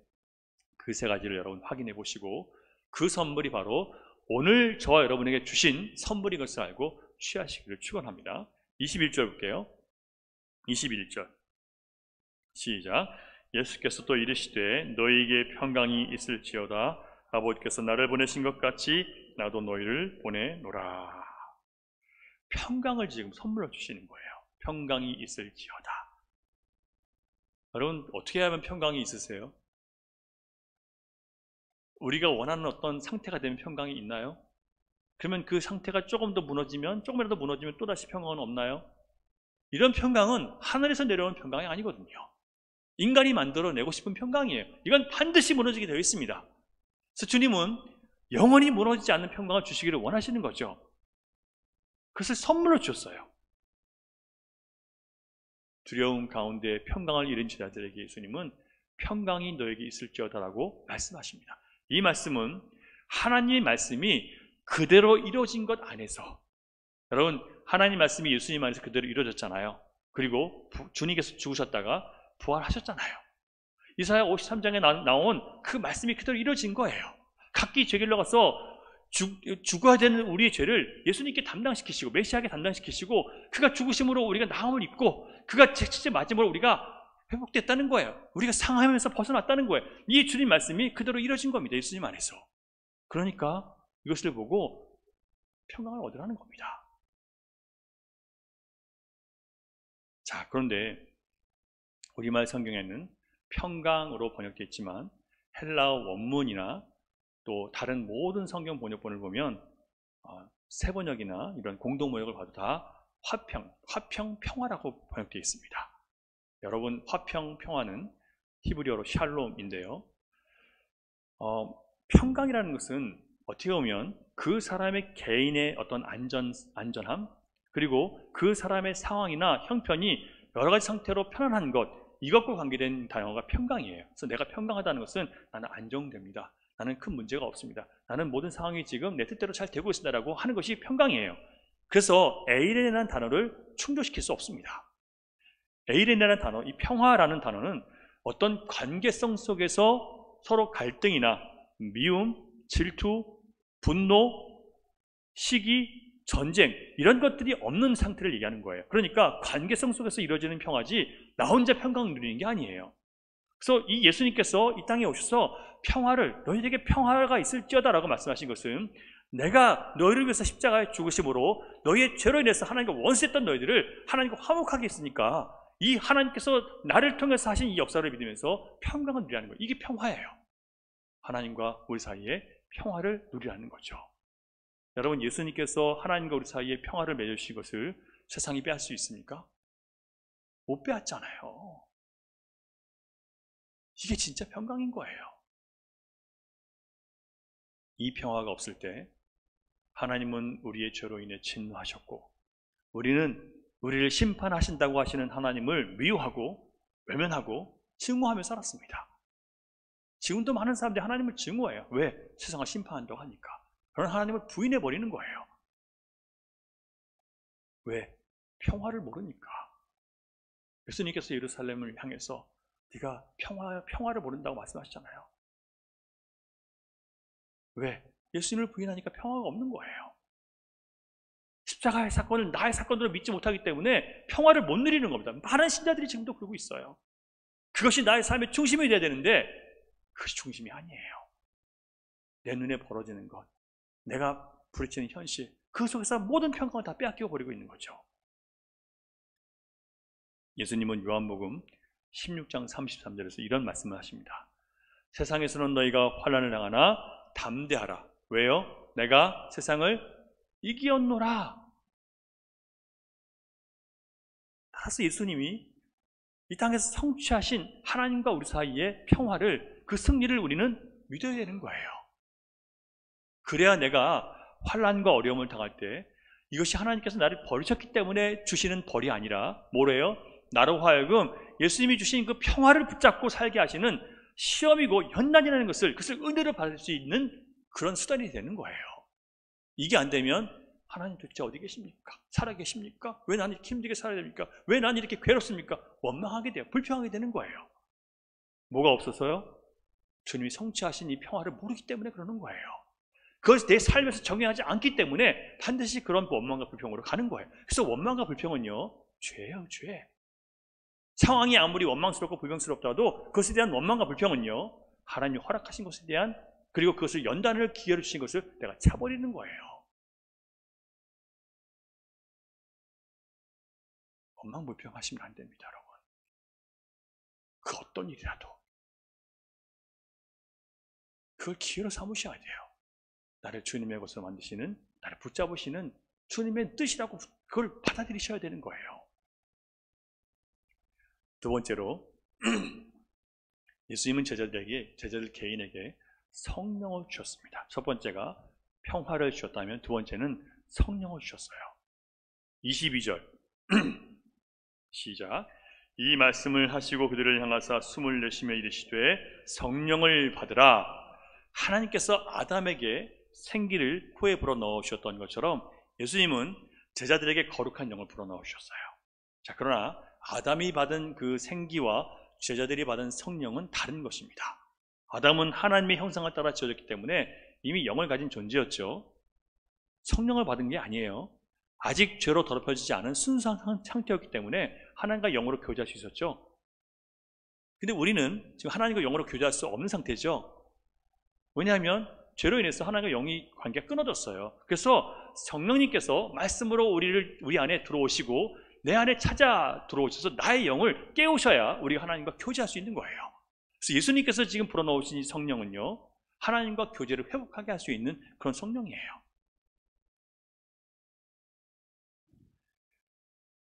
그 세 가지를 여러분 확인해 보시고 그 선물이 바로 오늘 저와 여러분에게 주신 선물인 것을 알고 취하시기를 축원합니다. 21절 볼게요. 21절 시작. 예수께서 또 이르시되 너희에게 평강이 있을지어다. 아버지께서 나를 보내신 것 같이 나도 너희를 보내노라. 평강을 지금 선물로 주시는 거예요. 평강이 있을지어다. 여러분 어떻게 하면 평강이 있으세요? 우리가 원하는 어떤 상태가 되면 평강이 있나요? 그러면 그 상태가 조금 더 무너지면 조금이라도 무너지면 또다시 평강은 없나요? 이런 평강은 하늘에서 내려오는 평강이 아니거든요. 인간이 만들어내고 싶은 평강이에요. 이건 반드시 무너지게 되어 있습니다. 그래서 주님은 영원히 무너지지 않는 평강을 주시기를 원하시는 거죠. 그것을 선물로 주셨어요. 두려움 가운데 평강을 잃은 제자들에게 예수님은 평강이 너에게 있을지어다라고 말씀하십니다. 이 말씀은 하나님의 말씀이 그대로 이루어진 것 안에서, 여러분 하나님 말씀이 예수님 안에서 그대로 이루어졌잖아요. 그리고 주님께서 죽으셨다가 부활하셨잖아요. 이사야 53장에 나온 그 말씀이 그대로 이루어진 거예요. 각기 죄길로 가서 죽어야 되는 우리의 죄를 예수님께 담당시키시고 메시아에게 담당시키시고 그가 죽으심으로 우리가 나음을 입고 그가 채찍에 맞음으로 우리가 회복됐다는 거예요. 우리가 상하면서 벗어났다는 거예요. 이 주님 말씀이 그대로 이루어진 겁니다. 예수님 안에서. 그러니까 이것을 보고 평강을 얻으라는 겁니다. 자, 그런데 우리말 성경에는 평강으로 번역되어 있지만 헬라어 원문이나 또 다른 모든 성경 번역본을 보면 새 번역이나 이런 공동 번역을 봐도 다 화평, 평화라고 번역되어 있습니다. 여러분, 화평, 평화는 히브리어로 샬롬인데요. 평강이라는 것은 어떻게 보면 그 사람의 개인의 어떤 안전함, 그리고 그 사람의 상황이나 형편이 여러 가지 상태로 편안한 것, 이것과 관계된 단어가 평강이에요. 그래서 내가 평강하다는 것은 나는 안정됩니다. 나는 큰 문제가 없습니다. 나는 모든 상황이 지금 내 뜻대로 잘 되고 있습니다라고 하는 것이 평강이에요. 그래서 에이레라는 단어를 충족시킬 수 없습니다. 에이레라는 단어, 이 평화라는 단어는 어떤 관계성 속에서 서로 갈등이나 미움, 질투, 분노, 시기, 전쟁 이런 것들이 없는 상태를 얘기하는 거예요. 그러니까 관계성 속에서 이루어지는 평화지 나 혼자 평강을 누리는 게 아니에요. 그래서 이 예수님께서 이 땅에 오셔서 평화를, 너희에게 평화가 있을지어다라고 말씀하신 것은 내가 너희를 위해서 십자가에 죽으심으로 너희의 죄로 인해서 하나님과 원수했던 너희들을 하나님과 화목하게 했으니까 이 하나님께서 나를 통해서 하신 이 역사를 믿으면서 평강을 누리라는 거예요. 이게 평화예요. 하나님과 우리 사이에 평화를 누리라는 거죠. 여러분, 예수님께서 하나님과 우리 사이에 평화를 맺으신 것을 세상이 빼앗을 수 있습니까? 못 빼앗잖아요. 이게 진짜 평강인 거예요. 이 평화가 없을 때 하나님은 우리의 죄로 인해 진노하셨고 우리는 우리를 심판하신다고 하시는 하나님을 미워하고 외면하고 증오하며 살았습니다. 지금도 많은 사람들이 하나님을 증오해요. 왜? 세상을 심판한다고 하니까. 그런 하나님을 부인해버리는 거예요. 왜? 평화를 모르니까. 예수님께서 예루살렘을 향해서 네가 평화를 모른다고 말씀하시잖아요. 왜? 예수님을 부인하니까 평화가 없는 거예요. 십자가의 사건을 나의 사건으로 믿지 못하기 때문에 평화를 못 누리는 겁니다. 많은 신자들이 지금도 그러고 있어요. 그것이 나의 삶의 중심이 돼야 되는데 그것이 중심이 아니에요. 내 눈에 벌어지는 것, 내가 부딪히는 현실, 그 속에서 모든 평강을 다 빼앗겨 버리고 있는 거죠. 예수님은 요한복음 16장 33절에서 이런 말씀을 하십니다. 세상에서는 너희가 환난을 당하나 담대하라. 왜요? 내가 세상을 이기었노라. 따라서 예수님이 이 땅에서 성취하신 하나님과 우리 사이의 평화를, 그 승리를 우리는 믿어야 되는 거예요. 그래야 내가 환난과 어려움을 당할 때 이것이 하나님께서 나를 버리셨기 때문에 주시는 벌이 아니라 뭐래요? 나로 하여금 예수님이 주신 그 평화를 붙잡고 살게 하시는 시험이고 연단이라는 것을, 그것을 은혜로 받을 수 있는 그런 수단이 되는 거예요. 이게 안 되면 하나님 도대체 어디 계십니까? 살아 계십니까? 왜 나는 이렇게 힘들게 살아야 됩니까? 왜 나는 이렇게 괴롭습니까? 원망하게 돼요. 불평하게 되는 거예요. 뭐가 없어서요? 주님이 성취하신 이 평화를 모르기 때문에 그러는 거예요. 그것이 내 삶에서 적용하지 않기 때문에 반드시 그런 원망과 불평으로 가는 거예요. 그래서 원망과 불평은요, 죄예요, 죄. 상황이 아무리 원망스럽고 불평스럽더라도 그것에 대한 원망과 불평은요, 하나님이 허락하신 것에 대한, 그리고 그것을 연단을 기회를 주신 것을 내가 차버리는 거예요. 원망 불평하시면 안 됩니다, 여러분. 그 어떤 일이라도 그걸 기회로 삼으셔야 돼요. 나를 주님의 것으로 만드시는, 나를 붙잡으시는 주님의 뜻이라고 그걸 받아들이셔야 되는 거예요. 두 번째로 예수님은 제자들 개인에게 성령을 주셨습니다. 첫 번째가 평화를 주셨다면 두 번째는 성령을 주셨어요. 22절 시작. 이 말씀을 하시고 그들을 향하사 숨을 내쉬며 이르시되 성령을 받으라. 하나님께서 아담에게 생기를 코에 불어넣으셨던 것처럼 예수님은 제자들에게 거룩한 영을 불어넣으셨어요. 자, 그러나 아담이 받은 그 생기와 제자들이 받은 성령은 다른 것입니다. 아담은 하나님의 형상을 따라 지어졌기 때문에 이미 영을 가진 존재였죠. 성령을 받은 게 아니에요. 아직 죄로 더럽혀지지 않은 순수한 상태였기 때문에 하나님과 영으로 교제할 수 있었죠. 근데 우리는 지금 하나님과 영으로 교제할 수 없는 상태죠. 왜냐하면 죄로 인해서 하나님과 영이 관계가 끊어졌어요. 그래서 성령님께서 말씀으로 우리 안에 들어오시고 내 안에 찾아 들어오셔서 나의 영을 깨우셔야 우리가 하나님과 교제할 수 있는 거예요. 그래서 예수님께서 지금 불어넣으신 이 성령은요, 하나님과 교제를 회복하게 할 수 있는 그런 성령이에요.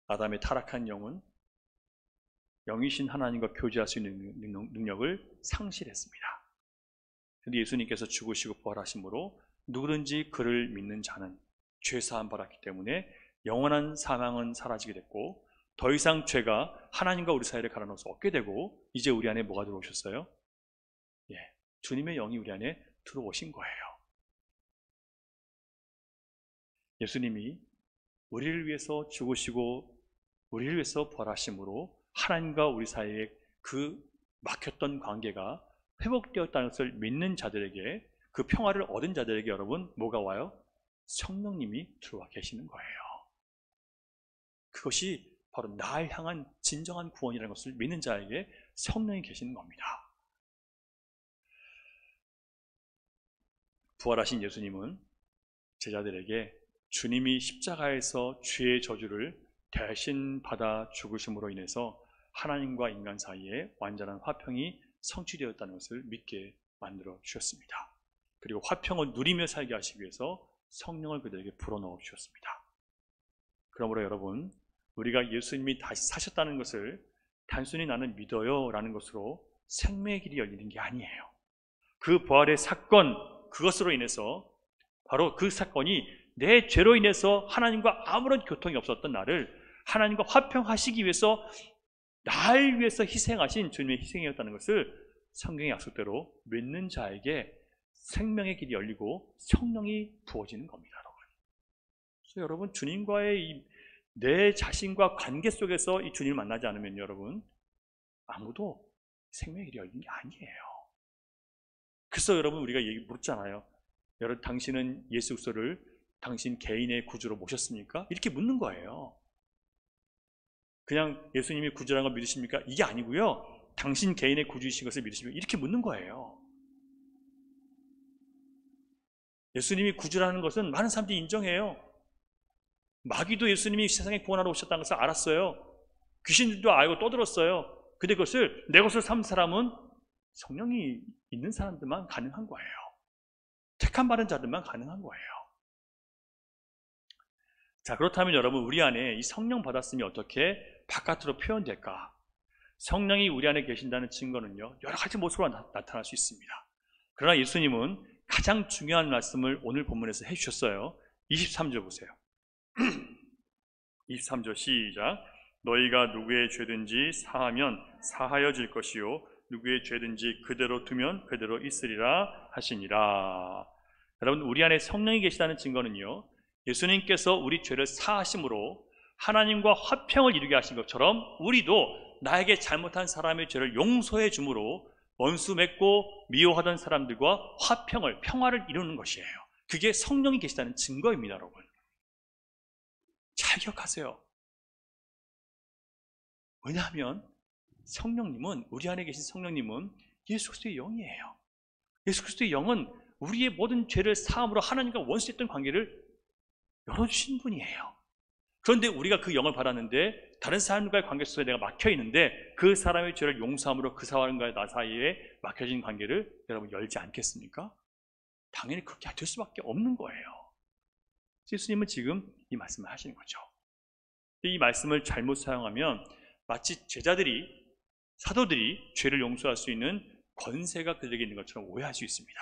아담의 타락한 영은 영이신 하나님과 교제할 수 있는 능력을 상실했습니다. 그런데 예수님께서 죽으시고 부활하심으로 누구든지 그를 믿는 자는 죄사함 받았기 때문에 영원한 사망은 사라지게 됐고 더 이상 죄가 하나님과 우리 사이를 가려놓을 수 없게 되고 이제 우리 안에 뭐가 들어오셨어요? 주님의 영이 우리 안에 들어오신 거예요. 예수님이 우리를 위해서 죽으시고 우리를 위해서 부활하심으로 하나님과 우리 사이에 그 막혔던 관계가 회복되었다는 것을 믿는 자들에게, 그 평화를 얻은 자들에게 여러분 뭐가 와요? 성령님이 들어와 계시는 거예요. 그것이 바로 나를 향한 진정한 구원이라는 것을 믿는 자에게 성령이 계시는 겁니다. 부활하신 예수님은 제자들에게 주님이 십자가에서 죄의 저주를 대신 받아 죽으심으로 인해서 하나님과 인간 사이에 완전한 화평이 성취되었다는 것을 믿게 만들어 주셨습니다. 그리고 화평을 누리며 살게 하시기 위해서 성령을 그들에게 불어넣어 주셨습니다. 그러므로 여러분, 우리가 예수님이 다시 사셨다는 것을 단순히 나는 믿어요 라는 것으로 생명의 길이 열리는 게 아니에요. 그 부활의 사건, 그것으로 인해서 바로 그 사건이 내 죄로 인해서 하나님과 아무런 교통이 없었던 나를 하나님과 화평하시기 위해서 날 위해서 희생하신 주님의 희생이었다는 것을 성경의 약속대로 믿는 자에게 생명의 길이 열리고 성령이 부어지는 겁니다, 여러분. 그래서 여러분, 주님과의 내 자신과 관계 속에서 이 주님을 만나지 않으면 여러분 아무도 생명의 길이 열린 게 아니에요. 그래서 여러분 우리가 묻잖아요. 여러분, 당신은 예수 그리스도를 당신 개인의 구주로 모셨습니까? 이렇게 묻는 거예요. 그냥 예수님이 구주라는 걸 믿으십니까? 이게 아니고요. 당신 개인의 구주이신 것을 믿으십니까? 이렇게 묻는 거예요. 예수님이 구주라는 것은 많은 사람들이 인정해요. 마귀도 예수님이 세상에 구원하러 오셨다는 것을 알았어요. 귀신들도 알고 떠들었어요. 근데 그것을 내 것을 삼은 사람은 성령이 있는 사람들만 가능한 거예요. 택함 받은 자들만 가능한 거예요. 자, 그렇다면 여러분, 우리 안에 이 성령 받았음이 어떻게 바깥으로 표현될까? 성령이 우리 안에 계신다는 증거는요, 여러 가지 모습으로 나타날 수 있습니다. 그러나 예수님은 가장 중요한 말씀을 오늘 본문에서 해주셨어요. 23절 보세요. 23절 시작. 너희가 누구의 죄든지 사하면 사하여질 것이요 누구의 죄든지 그대로 두면 그대로 있으리라 하시니라. 여러분, 우리 안에 성령이 계시다는 증거는요, 예수님께서 우리 죄를 사하심으로 하나님과 화평을 이루게 하신 것처럼 우리도 나에게 잘못한 사람의 죄를 용서해 줌으로 원수 맺고 미워하던 사람들과 화평을, 평화를 이루는 것이에요. 그게 성령이 계시다는 증거입니다, 여러분. 잘 기억하세요. 왜냐하면 성령님은, 우리 안에 계신 성령님은 예수 그리스도의 영이에요. 예수 그리스도의 영은 우리의 모든 죄를 사함으로 하나님과 원수했던 관계를 열어주신 분이에요. 그런데 우리가 그 영을 받았는데 다른 사람과의 관계 속에 내가 막혀 있는데 그 사람의 죄를 용서함으로 그 사람과 나 사이에 막혀진 관계를 여러분 열지 않겠습니까? 당연히 그렇게 될 수밖에 없는 거예요. 예수님은 지금 이 말씀을 하시는 거죠. 이 말씀을 잘못 사용하면 마치 제자들이, 사도들이 죄를 용서할 수 있는 권세가 그들에게 있는 것처럼 오해할 수 있습니다.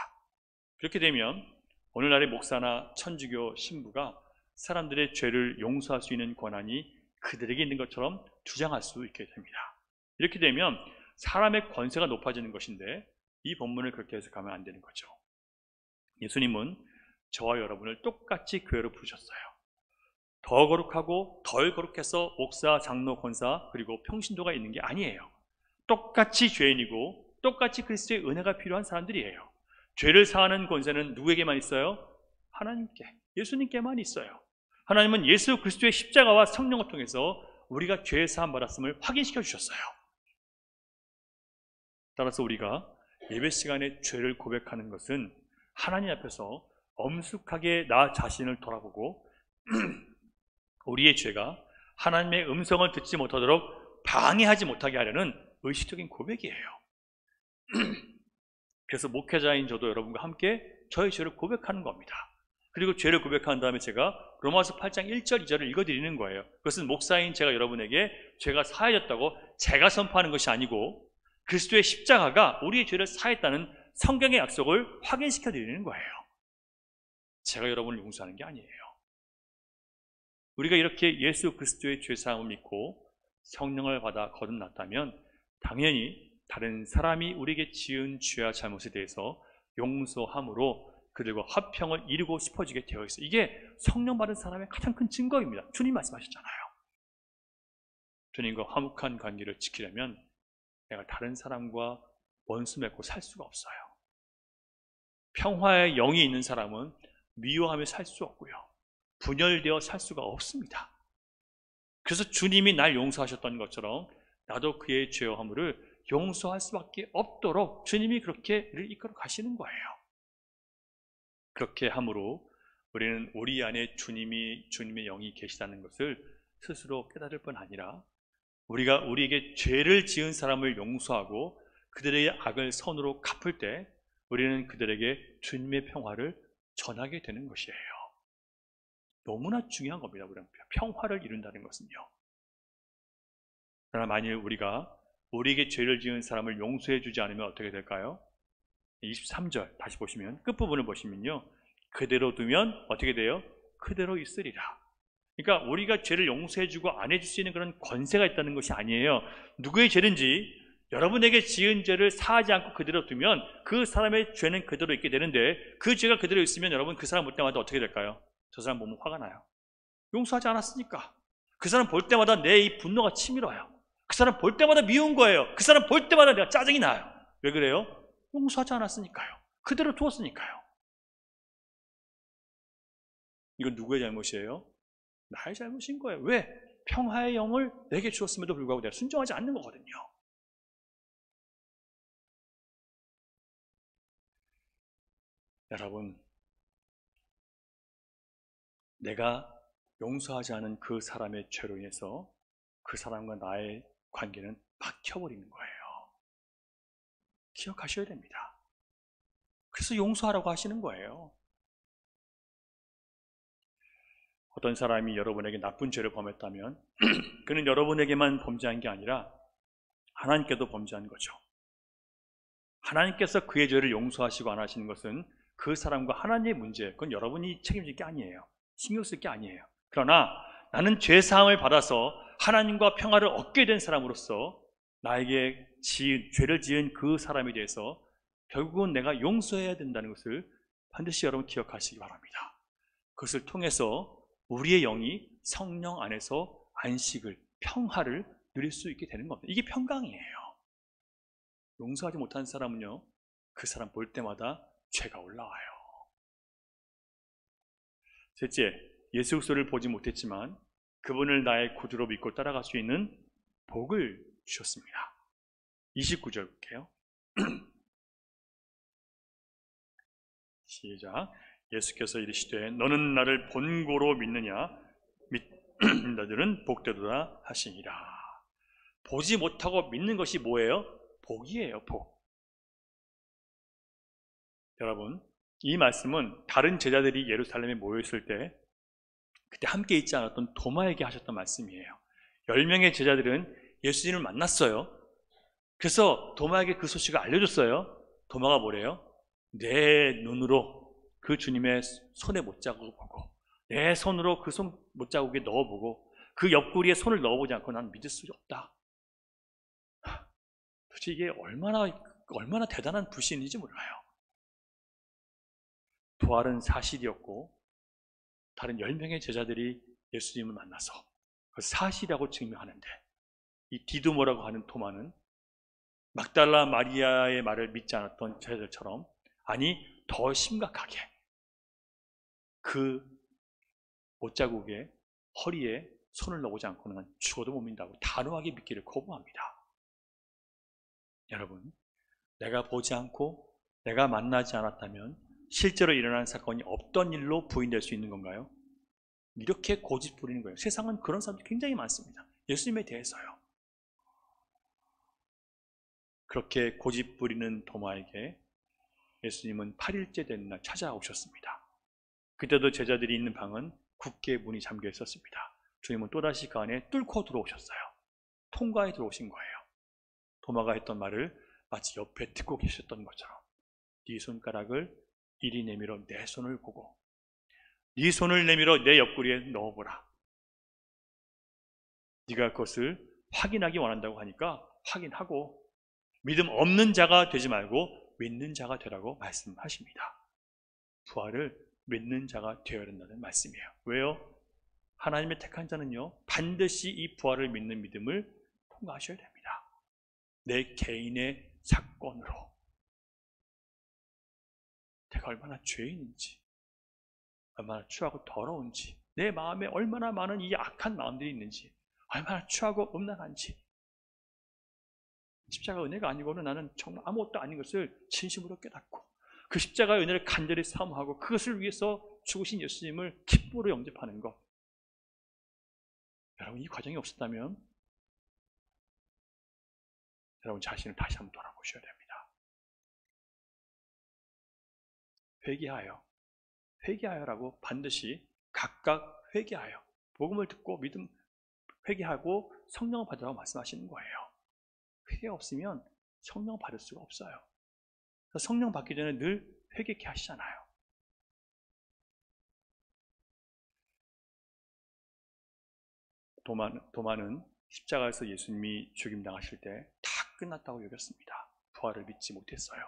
그렇게 되면 오늘날의 목사나 천주교 신부가 사람들의 죄를 용서할 수 있는 권한이 그들에게 있는 것처럼 주장할 수 있게 됩니다. 이렇게 되면 사람의 권세가 높아지는 것인데 이 본문을 그렇게 해석하면 안 되는 거죠. 예수님은 저와 여러분을 똑같이 교회로 부르셨어요. 더 거룩하고 덜 거룩해서 목사, 장로, 권사 그리고 평신도가 있는 게 아니에요. 똑같이 죄인이고 똑같이 그리스도의 은혜가 필요한 사람들이에요. 죄를 사하는 권세는 누구에게만 있어요? 하나님께, 예수님께만 있어요. 하나님은 예수 그리스도의 십자가와 성령을 통해서 우리가 죄 사함 받았음을 확인시켜 주셨어요. 따라서 우리가 예배 시간에 죄를 고백하는 것은 하나님 앞에서 엄숙하게 나 자신을 돌아보고 우리의 죄가 하나님의 음성을 듣지 못하도록 방해하지 못하게 하려는 의식적인 고백이에요. 그래서 목회자인 저도 여러분과 함께 저의 죄를 고백하는 겁니다. 그리고 죄를 고백한 다음에 제가 로마서 8장 1절 2절을 읽어드리는 거예요. 그것은 목사인 제가 여러분에게 죄가 사하였다고 제가 선포하는 것이 아니고 그리스도의 십자가가 우리의 죄를 사했다는 성경의 약속을 확인시켜 드리는 거예요. 제가 여러분을 용서하는 게 아니에요. 우리가 이렇게 예수 그리스도의 죄사함을 믿고 성령을 받아 거듭났다면 당연히 다른 사람이 우리에게 지은 죄와 잘못에 대해서 용서함으로 그들과 화평을 이루고 싶어지게 되어 있어요. 이게 성령 받은 사람의 가장 큰 증거입니다. 주님 말씀하셨잖아요. 주님과 화목한 관계를 지키려면 내가 다른 사람과 원수 맺고 살 수가 없어요. 평화의 영이 있는 사람은 미워하며 살 수 없고요. 분열되어 살 수가 없습니다. 그래서 주님이 날 용서하셨던 것처럼 나도 그의 죄와 허물을 용서할 수밖에 없도록 주님이 그렇게 이를 이끌어 가시는 거예요. 그렇게 함으로 우리는 우리 안에 주님의 영이 계시다는 것을 스스로 깨달을 뿐 아니라 우리가 우리에게 죄를 지은 사람을 용서하고 그들의 악을 선으로 갚을 때 우리는 그들에게 주님의 평화를 전하게 되는 것이에요. 너무나 중요한 겁니다. 평화를 이룬다는 것은요. 그러나 만일 우리가 우리에게 죄를 지은 사람을 용서해 주지 않으면 어떻게 될까요? 23절 다시 보시면 끝부분을 보시면요. 그대로 두면 어떻게 돼요? 그대로 있으리라. 그러니까 우리가 죄를 용서해 주고 안 해줄 수 있는 그런 권세가 있다는 것이 아니에요. 누구의 죄든지 여러분에게 지은 죄를 사하지 않고 그대로 두면 그 사람의 죄는 그대로 있게 되는데 그 죄가 그대로 있으면 여러분 그 사람 볼 때마다 어떻게 될까요? 저 사람 보면 화가 나요. 용서하지 않았으니까. 그 사람 볼 때마다 내 이 분노가 치밀어요. 그 사람 볼 때마다 미운 거예요. 그 사람 볼 때마다 내가 짜증이 나요. 왜 그래요? 용서하지 않았으니까요. 그대로 두었으니까요. 이건 누구의 잘못이에요? 나의 잘못인 거예요. 왜? 평화의 영을 내게 주었음에도 불구하고 내가 순종하지 않는 거거든요. 여러분, 내가 용서하지 않은 그 사람의 죄로 인해서 그 사람과 나의 관계는 막혀버리는 거예요. 기억하셔야 됩니다. 그래서 용서하라고 하시는 거예요. 어떤 사람이 여러분에게 나쁜 죄를 범했다면 그는 여러분에게만 범죄한 게 아니라 하나님께도 범죄한 거죠. 하나님께서 그의 죄를 용서하시고 안 하시는 것은 그 사람과 하나님의 문제, 그건 여러분이 책임질 게 아니에요. 신경 쓸 게 아니에요. 그러나 나는 죄사함을 받아서 하나님과 평화를 얻게 된 사람으로서 나에게 죄를 지은 그 사람에 대해서 결국은 내가 용서해야 된다는 것을 반드시 여러분 기억하시기 바랍니다. 그것을 통해서 우리의 영이 성령 안에서 안식을, 평화를 누릴 수 있게 되는 겁니다. 이게 평강이에요. 용서하지 못한 사람은요, 그 사람 볼 때마다 죄가 올라와요. 셋째, 예수 그리스도를 보지 못했지만 그분을 나의 구주로 믿고 따라갈 수 있는 복을 주셨습니다. 29절 볼게요. 시작. 예수께서 이르시되 너는 나를 본고로 믿느냐? 믿는 자들은 복되도다 하시니라. 보지 못하고 믿는 것이 뭐예요? 복이에요. 복. 여러분, 이 말씀은 다른 제자들이 예루살렘에 모여있을 때 그때 함께 있지 않았던 도마에게 하셨던 말씀이에요. 10명의 제자들은 예수님을 만났어요. 그래서 도마에게 그 소식을 알려줬어요. 도마가 뭐래요? 내 눈으로 그 주님의 손의 못자국을 보고 내 손으로 그 손 못자국에 넣어보고 그 옆구리에 손을 넣어보지 않고 난 믿을 수 없다. 도대체 이게 얼마나 대단한 불신인지 몰라요. 부활은 사실이었고 다른 10명의 제자들이 예수님을 만나서 그 사실이라고 증명하는데 이 디두모라고 하는 도마는 막달라 마리아의 말을 믿지 않았던 제자들처럼, 아니 더 심각하게 그 못자국의 허리에 손을 넣지 않고는 죽어도 못 믿는다고 단호하게 믿기를 거부합니다. 여러분, 내가 보지 않고 내가 만나지 않았다면 실제로 일어난 사건이 없던 일로 부인될 수 있는 건가요? 이렇게 고집 부리는 거예요. 세상은 그런 사람들이 굉장히 많습니다. 예수님에 대해서요. 그렇게 고집 부리는 도마에게 예수님은 8일째 되는 날 찾아오셨습니다. 그때도 제자들이 있는 방은 굳게 문이 잠겨 있었습니다. 주님은 또다시 그 안에 뚫고 들어오셨어요. 통과해 들어오신 거예요. 도마가 했던 말을 마치 옆에 듣고 계셨던 것처럼, 네 손가락을 이리 내밀어 내 손을 보고 네 손을 내밀어 내 옆구리에 넣어보라. 네가 그것을 확인하기 원한다고 하니까 확인하고 믿음 없는 자가 되지 말고 믿는 자가 되라고 말씀하십니다. 부활을 믿는 자가 되어야 된다는 말씀이에요. 왜요? 하나님의 택한 자는요, 반드시 이 부활을 믿는 믿음을 통과하셔야 됩니다. 내 개인의 사건으로 내가 얼마나 죄인인지, 얼마나 추하고 더러운지, 내 마음에 얼마나 많은 이 악한 마음들이 있는지, 얼마나 추하고 음란한지, 십자가 은혜가 아니고는 나는 정말 아무것도 아닌 것을 진심으로 깨닫고 그 십자가의 은혜를 간절히 사모하고 그것을 위해서 죽으신 예수님을 기쁨으로 영접하는 것, 여러분 이 과정이 없었다면 여러분 자신을 다시 한번 돌아보셔야 됩니다. 회개하여라고 반드시 각각 회개하여 복음을 듣고 믿음 회개하고 성령을 받으라고 말씀하시는 거예요. 회개 없으면 성령 받을 수가 없어요. 성령 받기 전에 늘 회개케 하시잖아요. 도마는 십자가에서 예수님이 죽임당하실 때 다 끝났다고 여겼습니다. 부활을 믿지 못했어요.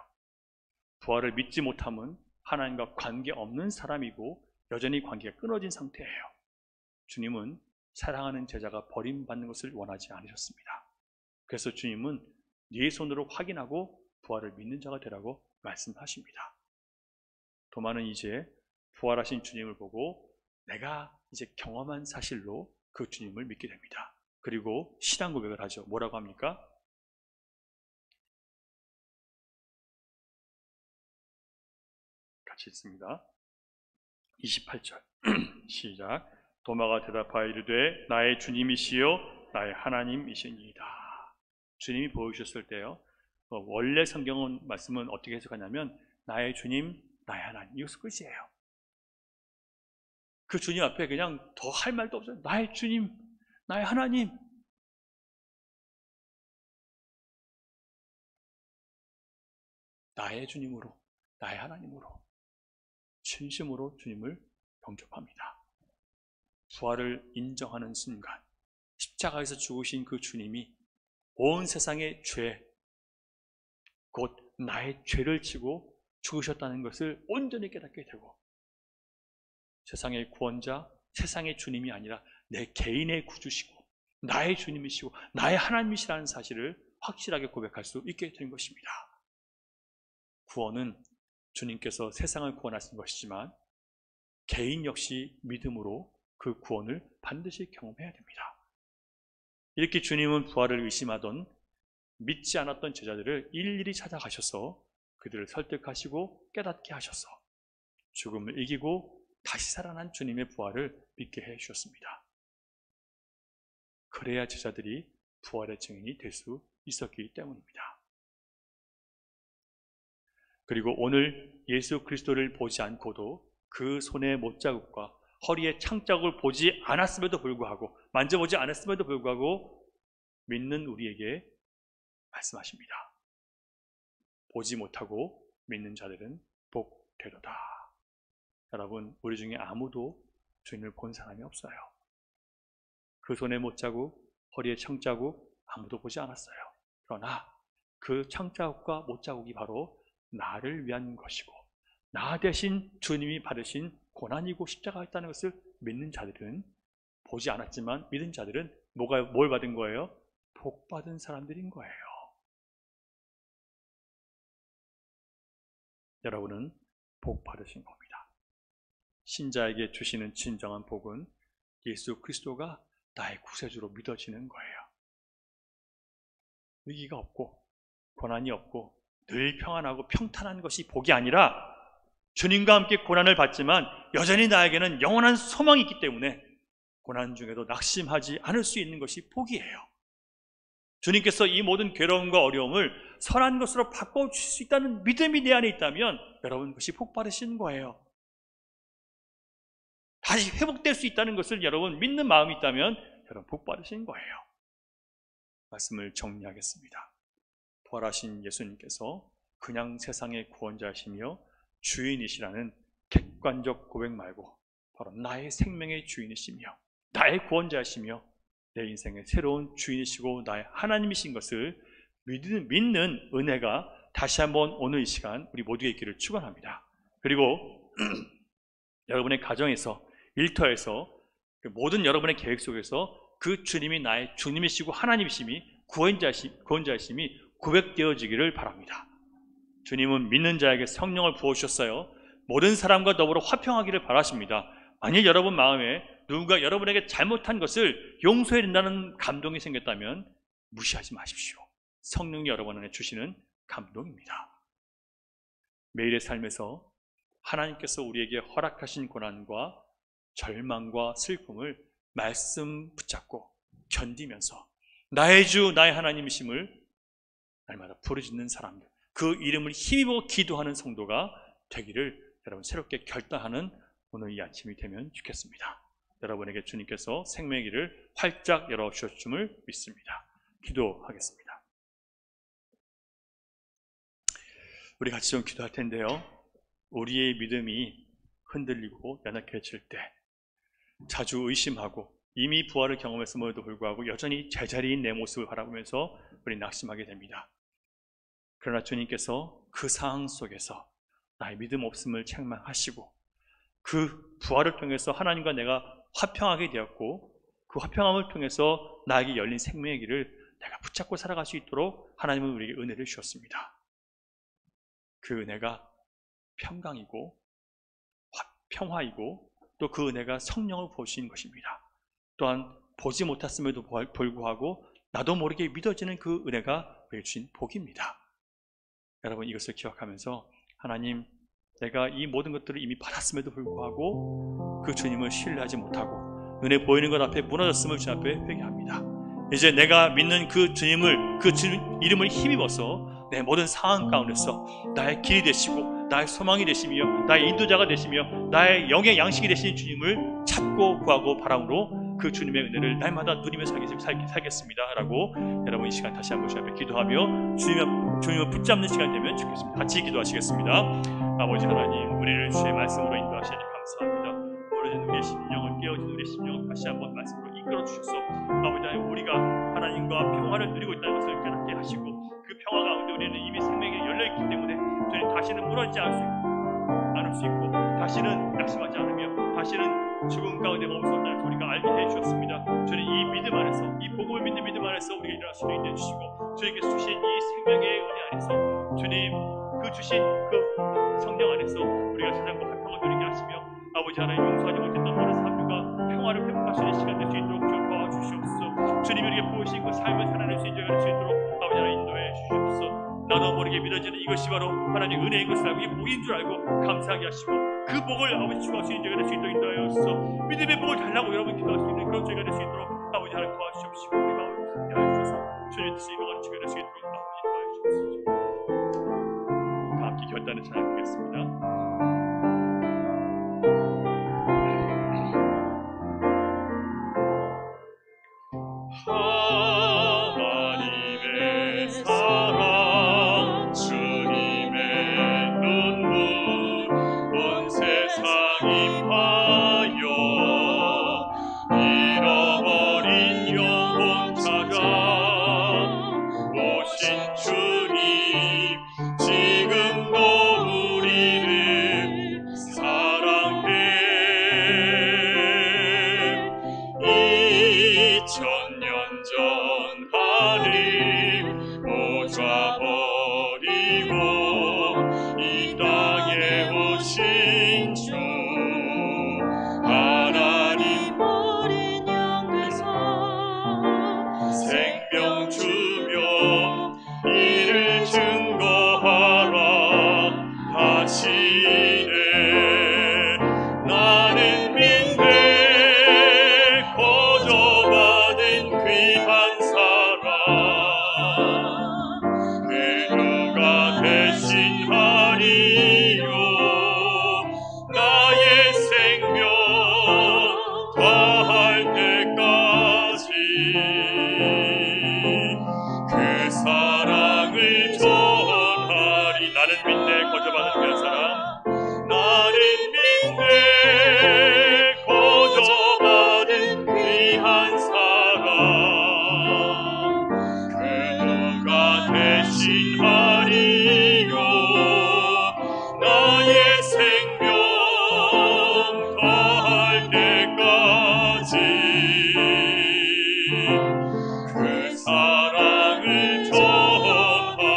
부활을 믿지 못함은 하나님과 관계없는 사람이고 여전히 관계가 끊어진 상태예요. 주님은 사랑하는 제자가 버림받는 것을 원하지 않으셨습니다. 그래서 주님은 네 손으로 확인하고 부활을 믿는 자가 되라고 말씀하십니다. 도마는 이제 부활하신 주님을 보고 내가 이제 경험한 사실로 그 주님을 믿게 됩니다. 그리고 신앙 고백을 하죠. 뭐라고 합니까? 같이 읽습니다. 28절 시작. 도마가 대답하여 이르되 나의 주님이시요 나의 하나님이시니이다. 주님이 보여주셨을 때요, 원래 성경은 말씀은 어떻게 해석하냐면 나의 주님, 나의 하나님, 이것이 끝이에요. 그 주님 앞에 그냥 더 할 말도 없어요. 나의 주님, 나의 하나님. 나의 주님으로, 나의 하나님으로 진심으로 주님을 영접합니다. 부활을 인정하는 순간 십자가에서 죽으신 그 주님이 온 세상의 죄, 곧 나의 죄를 지고 죽으셨다는 것을 온전히 깨닫게 되고 세상의 구원자, 세상의 주님이 아니라 내 개인의 구주시고 나의 주님이시고 나의 하나님이시라는 사실을 확실하게 고백할 수 있게 된 것입니다. 구원은 주님께서 세상을 구원하신 것이지만 개인 역시 믿음으로 그 구원을 반드시 경험해야 됩니다. 이렇게 주님은 부활을 의심하던 믿지 않았던 제자들을 일일이 찾아가셔서 그들을 설득하시고 깨닫게 하셔서 죽음을 이기고 다시 살아난 주님의 부활을 믿게 해 주셨습니다. 그래야 제자들이 부활의 증인이 될 수 있었기 때문입니다. 그리고 오늘 예수 그리스도를 보지 않고도 그 손의 못자국과 허리의 창자국을 보지 않았음에도 불구하고 만져보지 않았음에도 불구하고 믿는 우리에게 말씀하십니다. 보지 못하고 믿는 자들은 복되도다. 여러분, 우리 중에 아무도 주님을 본 사람이 없어요. 그 손의 못자국, 허리의 창자국 아무도 보지 않았어요. 그러나 그 창자국과 못자국이 바로 나를 위한 것이고 나 대신 주님이 받으신 고난이고 십자가가 있다는 것을 믿는 자들은, 보지 않았지만 믿은 자들은 뭘 받은 거예요? 복 받은 사람들인 거예요. 여러분은 복 받으신 겁니다. 신자에게 주시는 진정한 복은 예수 그리스도가 나의 구세주로 믿어지는 거예요. 위기가 없고 고난이 없고 늘 평안하고 평탄한 것이 복이 아니라 주님과 함께 고난을 받지만 여전히 나에게는 영원한 소망이 있기 때문에 고난 중에도 낙심하지 않을 수 있는 것이 복이에요. 주님께서 이 모든 괴로움과 어려움을 선한 것으로 바꿔주실 수 있다는 믿음이 내 안에 있다면 여러분 그것이 복 받으신 거예요. 다시 회복될 수 있다는 것을 여러분 믿는 마음이 있다면 여러분 복 받으신 거예요. 말씀을 정리하겠습니다. 부활하신 예수님께서 그냥 세상의 구원자이시며 주인이시라는 객관적 고백 말고 바로 나의 생명의 주인이시며 나의 구원자이시며 내 인생의 새로운 주인이시고 나의 하나님이신 것을 믿는 은혜가 다시 한번 오늘 이 시간 우리 모두에게 있기를 축원합니다. 그리고 여러분의 가정에서 일터에서 모든 여러분의 계획 속에서 그 주님이 나의 주님이시고 하나님이심이 구원자이심이 고백되어지기를 바랍니다. 주님은 믿는 자에게 성령을 부어주셨어요. 모든 사람과 더불어 화평하기를 바라십니다. 만일 여러분 마음에 누군가 여러분에게 잘못한 것을 용서해야 된다는 감동이 생겼다면 무시하지 마십시오. 성령이 여러분 안에 주시는 감동입니다. 매일의 삶에서 하나님께서 우리에게 허락하신 고난과 절망과 슬픔을 말씀 붙잡고 견디면서 나의 주 나의 하나님이심을 날마다 부르짖는 사람들, 그 이름을 힘입어 기도하는 성도가 되기를 여러분 새롭게 결단하는 오늘 이 아침이 되면 좋겠습니다. 여러분에게 주님께서 생명의 길을 활짝 열어주실 줄 믿습니다. 기도하겠습니다. 우리 같이 좀 기도할 텐데요. 우리의 믿음이 흔들리고 연약해질 때 자주 의심하고 이미 부활을 경험했음에도 불구하고 여전히 제자리인 내 모습을 바라보면서 우리 낙심하게 됩니다. 그러나 주님께서 그 상황 속에서 나의 믿음 없음을 책망하시고 그 부활을 통해서 하나님과 내가 화평하게 되었고 그 화평함을 통해서 나에게 열린 생명의 길을 내가 붙잡고 살아갈 수 있도록 하나님은 우리에게 은혜를 주셨습니다. 그 은혜가 평강이고 평화이고 또 그 은혜가 성령을 부어주신 것입니다. 또한 보지 못했음에도 불구하고 나도 모르게 믿어지는 그 은혜가 우리에게 주신 복입니다. 여러분 이것을 기억하면서 하나님 내가 이 모든 것들을 이미 받았음에도 불구하고 그 주님을 신뢰하지 못하고 눈에 보이는 것 앞에 무너졌음을 주님 앞에 회개합니다. 이제 내가 믿는 그 주님을 그 주님 이름을 힘입어서 내 모든 상황 가운데서 나의 길이 되시고 나의 소망이 되시며 나의 인도자가 되시며 나의 영의 양식이 되신 주님을 찾고 구하고 바람으로 그 주님의 은혜를 날마다 누리며 살겠습니다 라고 여러분 이 시간 다시 한번 주님 앞에 기도하며 주님을 붙잡는 시간 되면 좋겠습니다. 같이 기도하시겠습니다. 아버지 하나님 우리를 주의 말씀으로 인도하시니 감사합니다. 무너진 우리의 심령을 깨어진 우리의 심령을 다시 한번 말씀으로 이끌어 주셔서 아버지 하나님 우리가 하나님과 평화를 누리고 있다는 것을 깨닫게 하시고 그 평화 가운데 우리는 이미 생명이 열려있기 때문에 주님 다시는 무너지지 않을 수 있고 다시는 낙심하지 않으며 다시는 죽음 가운데 머물 수 없다는 우리가 알게 해주셨습니다. 주님 이 믿음 안에서 이 복음을 믿는 믿음 안에서 우리가 일어날 수 있게 해주시고 주님께서 주신 이 생명의 은혜 안에서 주님 그 주신 그 성령 안에서 우리가 세상과 화평을 누리게 하시며 아버지 하나님 용서하지 못했던 모든 삶과 평화를 회복할 수 있는 시간 될 수 있도록 좀 도와주시옵소서. 주님이 우리에게 부으신 그 삶을 살아낼 수 있는 자가 될 수 있도록 아버지 하나님 인도해 주시옵소서. 나도 모르게 믿어지는 이것이 바로 하나님의 은혜인 것을 알고 이게 복인 줄 알고 감사하게 하시고 그 복을 아버지 추구할 수 있는 자가 될 수 있도록 인도하여서 믿음의 복을 달라고 여러분 기도할 수 있는 그런 자가 될 수 있도록 아버지 하나님 도와주시옵시고 우리 마음을 긍휼하여 주셔서 주님의 뜻을 이루어가는 자가 될 수 있도록 아버지 도와주시옵소서. 다 함께 결단을 잘 보겠습니다. 하나님의 사랑 주님의 눈물 온 세상이 파여 잃어버린 영혼 찾아 오신 주님 지금도 우리를 사랑해 2000년 전 하늘 모자버리고 이 땅 하리요 나의 생명 다할 때까지 그 사랑을 전하리. 나는 믿네 거저받은 그 사랑, 나는 믿네 거저받은 귀한 사랑, 그 누가 대신하리요 나의 생명 다할 때까지 그 사랑을 전하리라.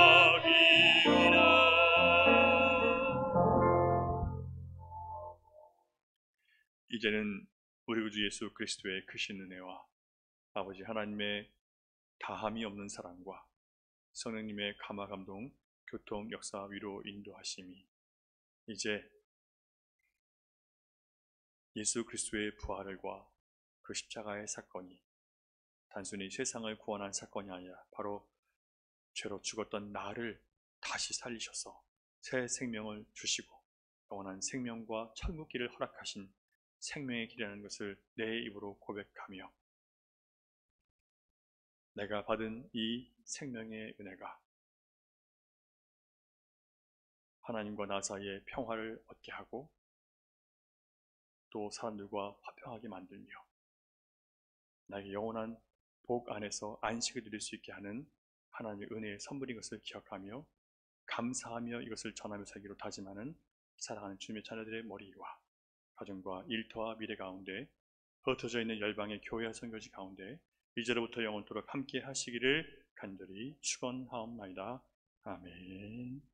이제는 우리 구주 예수 그리스도의 크신 은혜와 아버지 하나님의 다함이 없는 사랑과 성령님의 감화 감동 교통 역사 위로 인도하심이 이제 예수 그리스도의 부활과 그 십자가의 사건이 단순히 세상을 구원한 사건이 아니라 바로 죄로 죽었던 나를 다시 살리셔서 새 생명을 주시고 영원한 생명과 천국길을 허락하신 생명의 길이라는 것을 내 입으로 고백하며 내가 받은 이 생명의 은혜가 하나님과 나 사이에 평화를 얻게 하고 또 사람들과 화평하게 만들며 나에게 영원한 복 안에서 안식을 누릴 수 있게 하는 하나님의 은혜의 선물인 것을 기억하며 감사하며 이것을 전하며 살기로 다짐하는 사랑하는 주님의 자녀들의 머리 위와 가정과 일터와 미래 가운데 흩어져 있는 열방의 교회와 선교지 가운데 이제로부터 영원토록 함께 하시기를 간절히 축원하옵나이다. 아멘.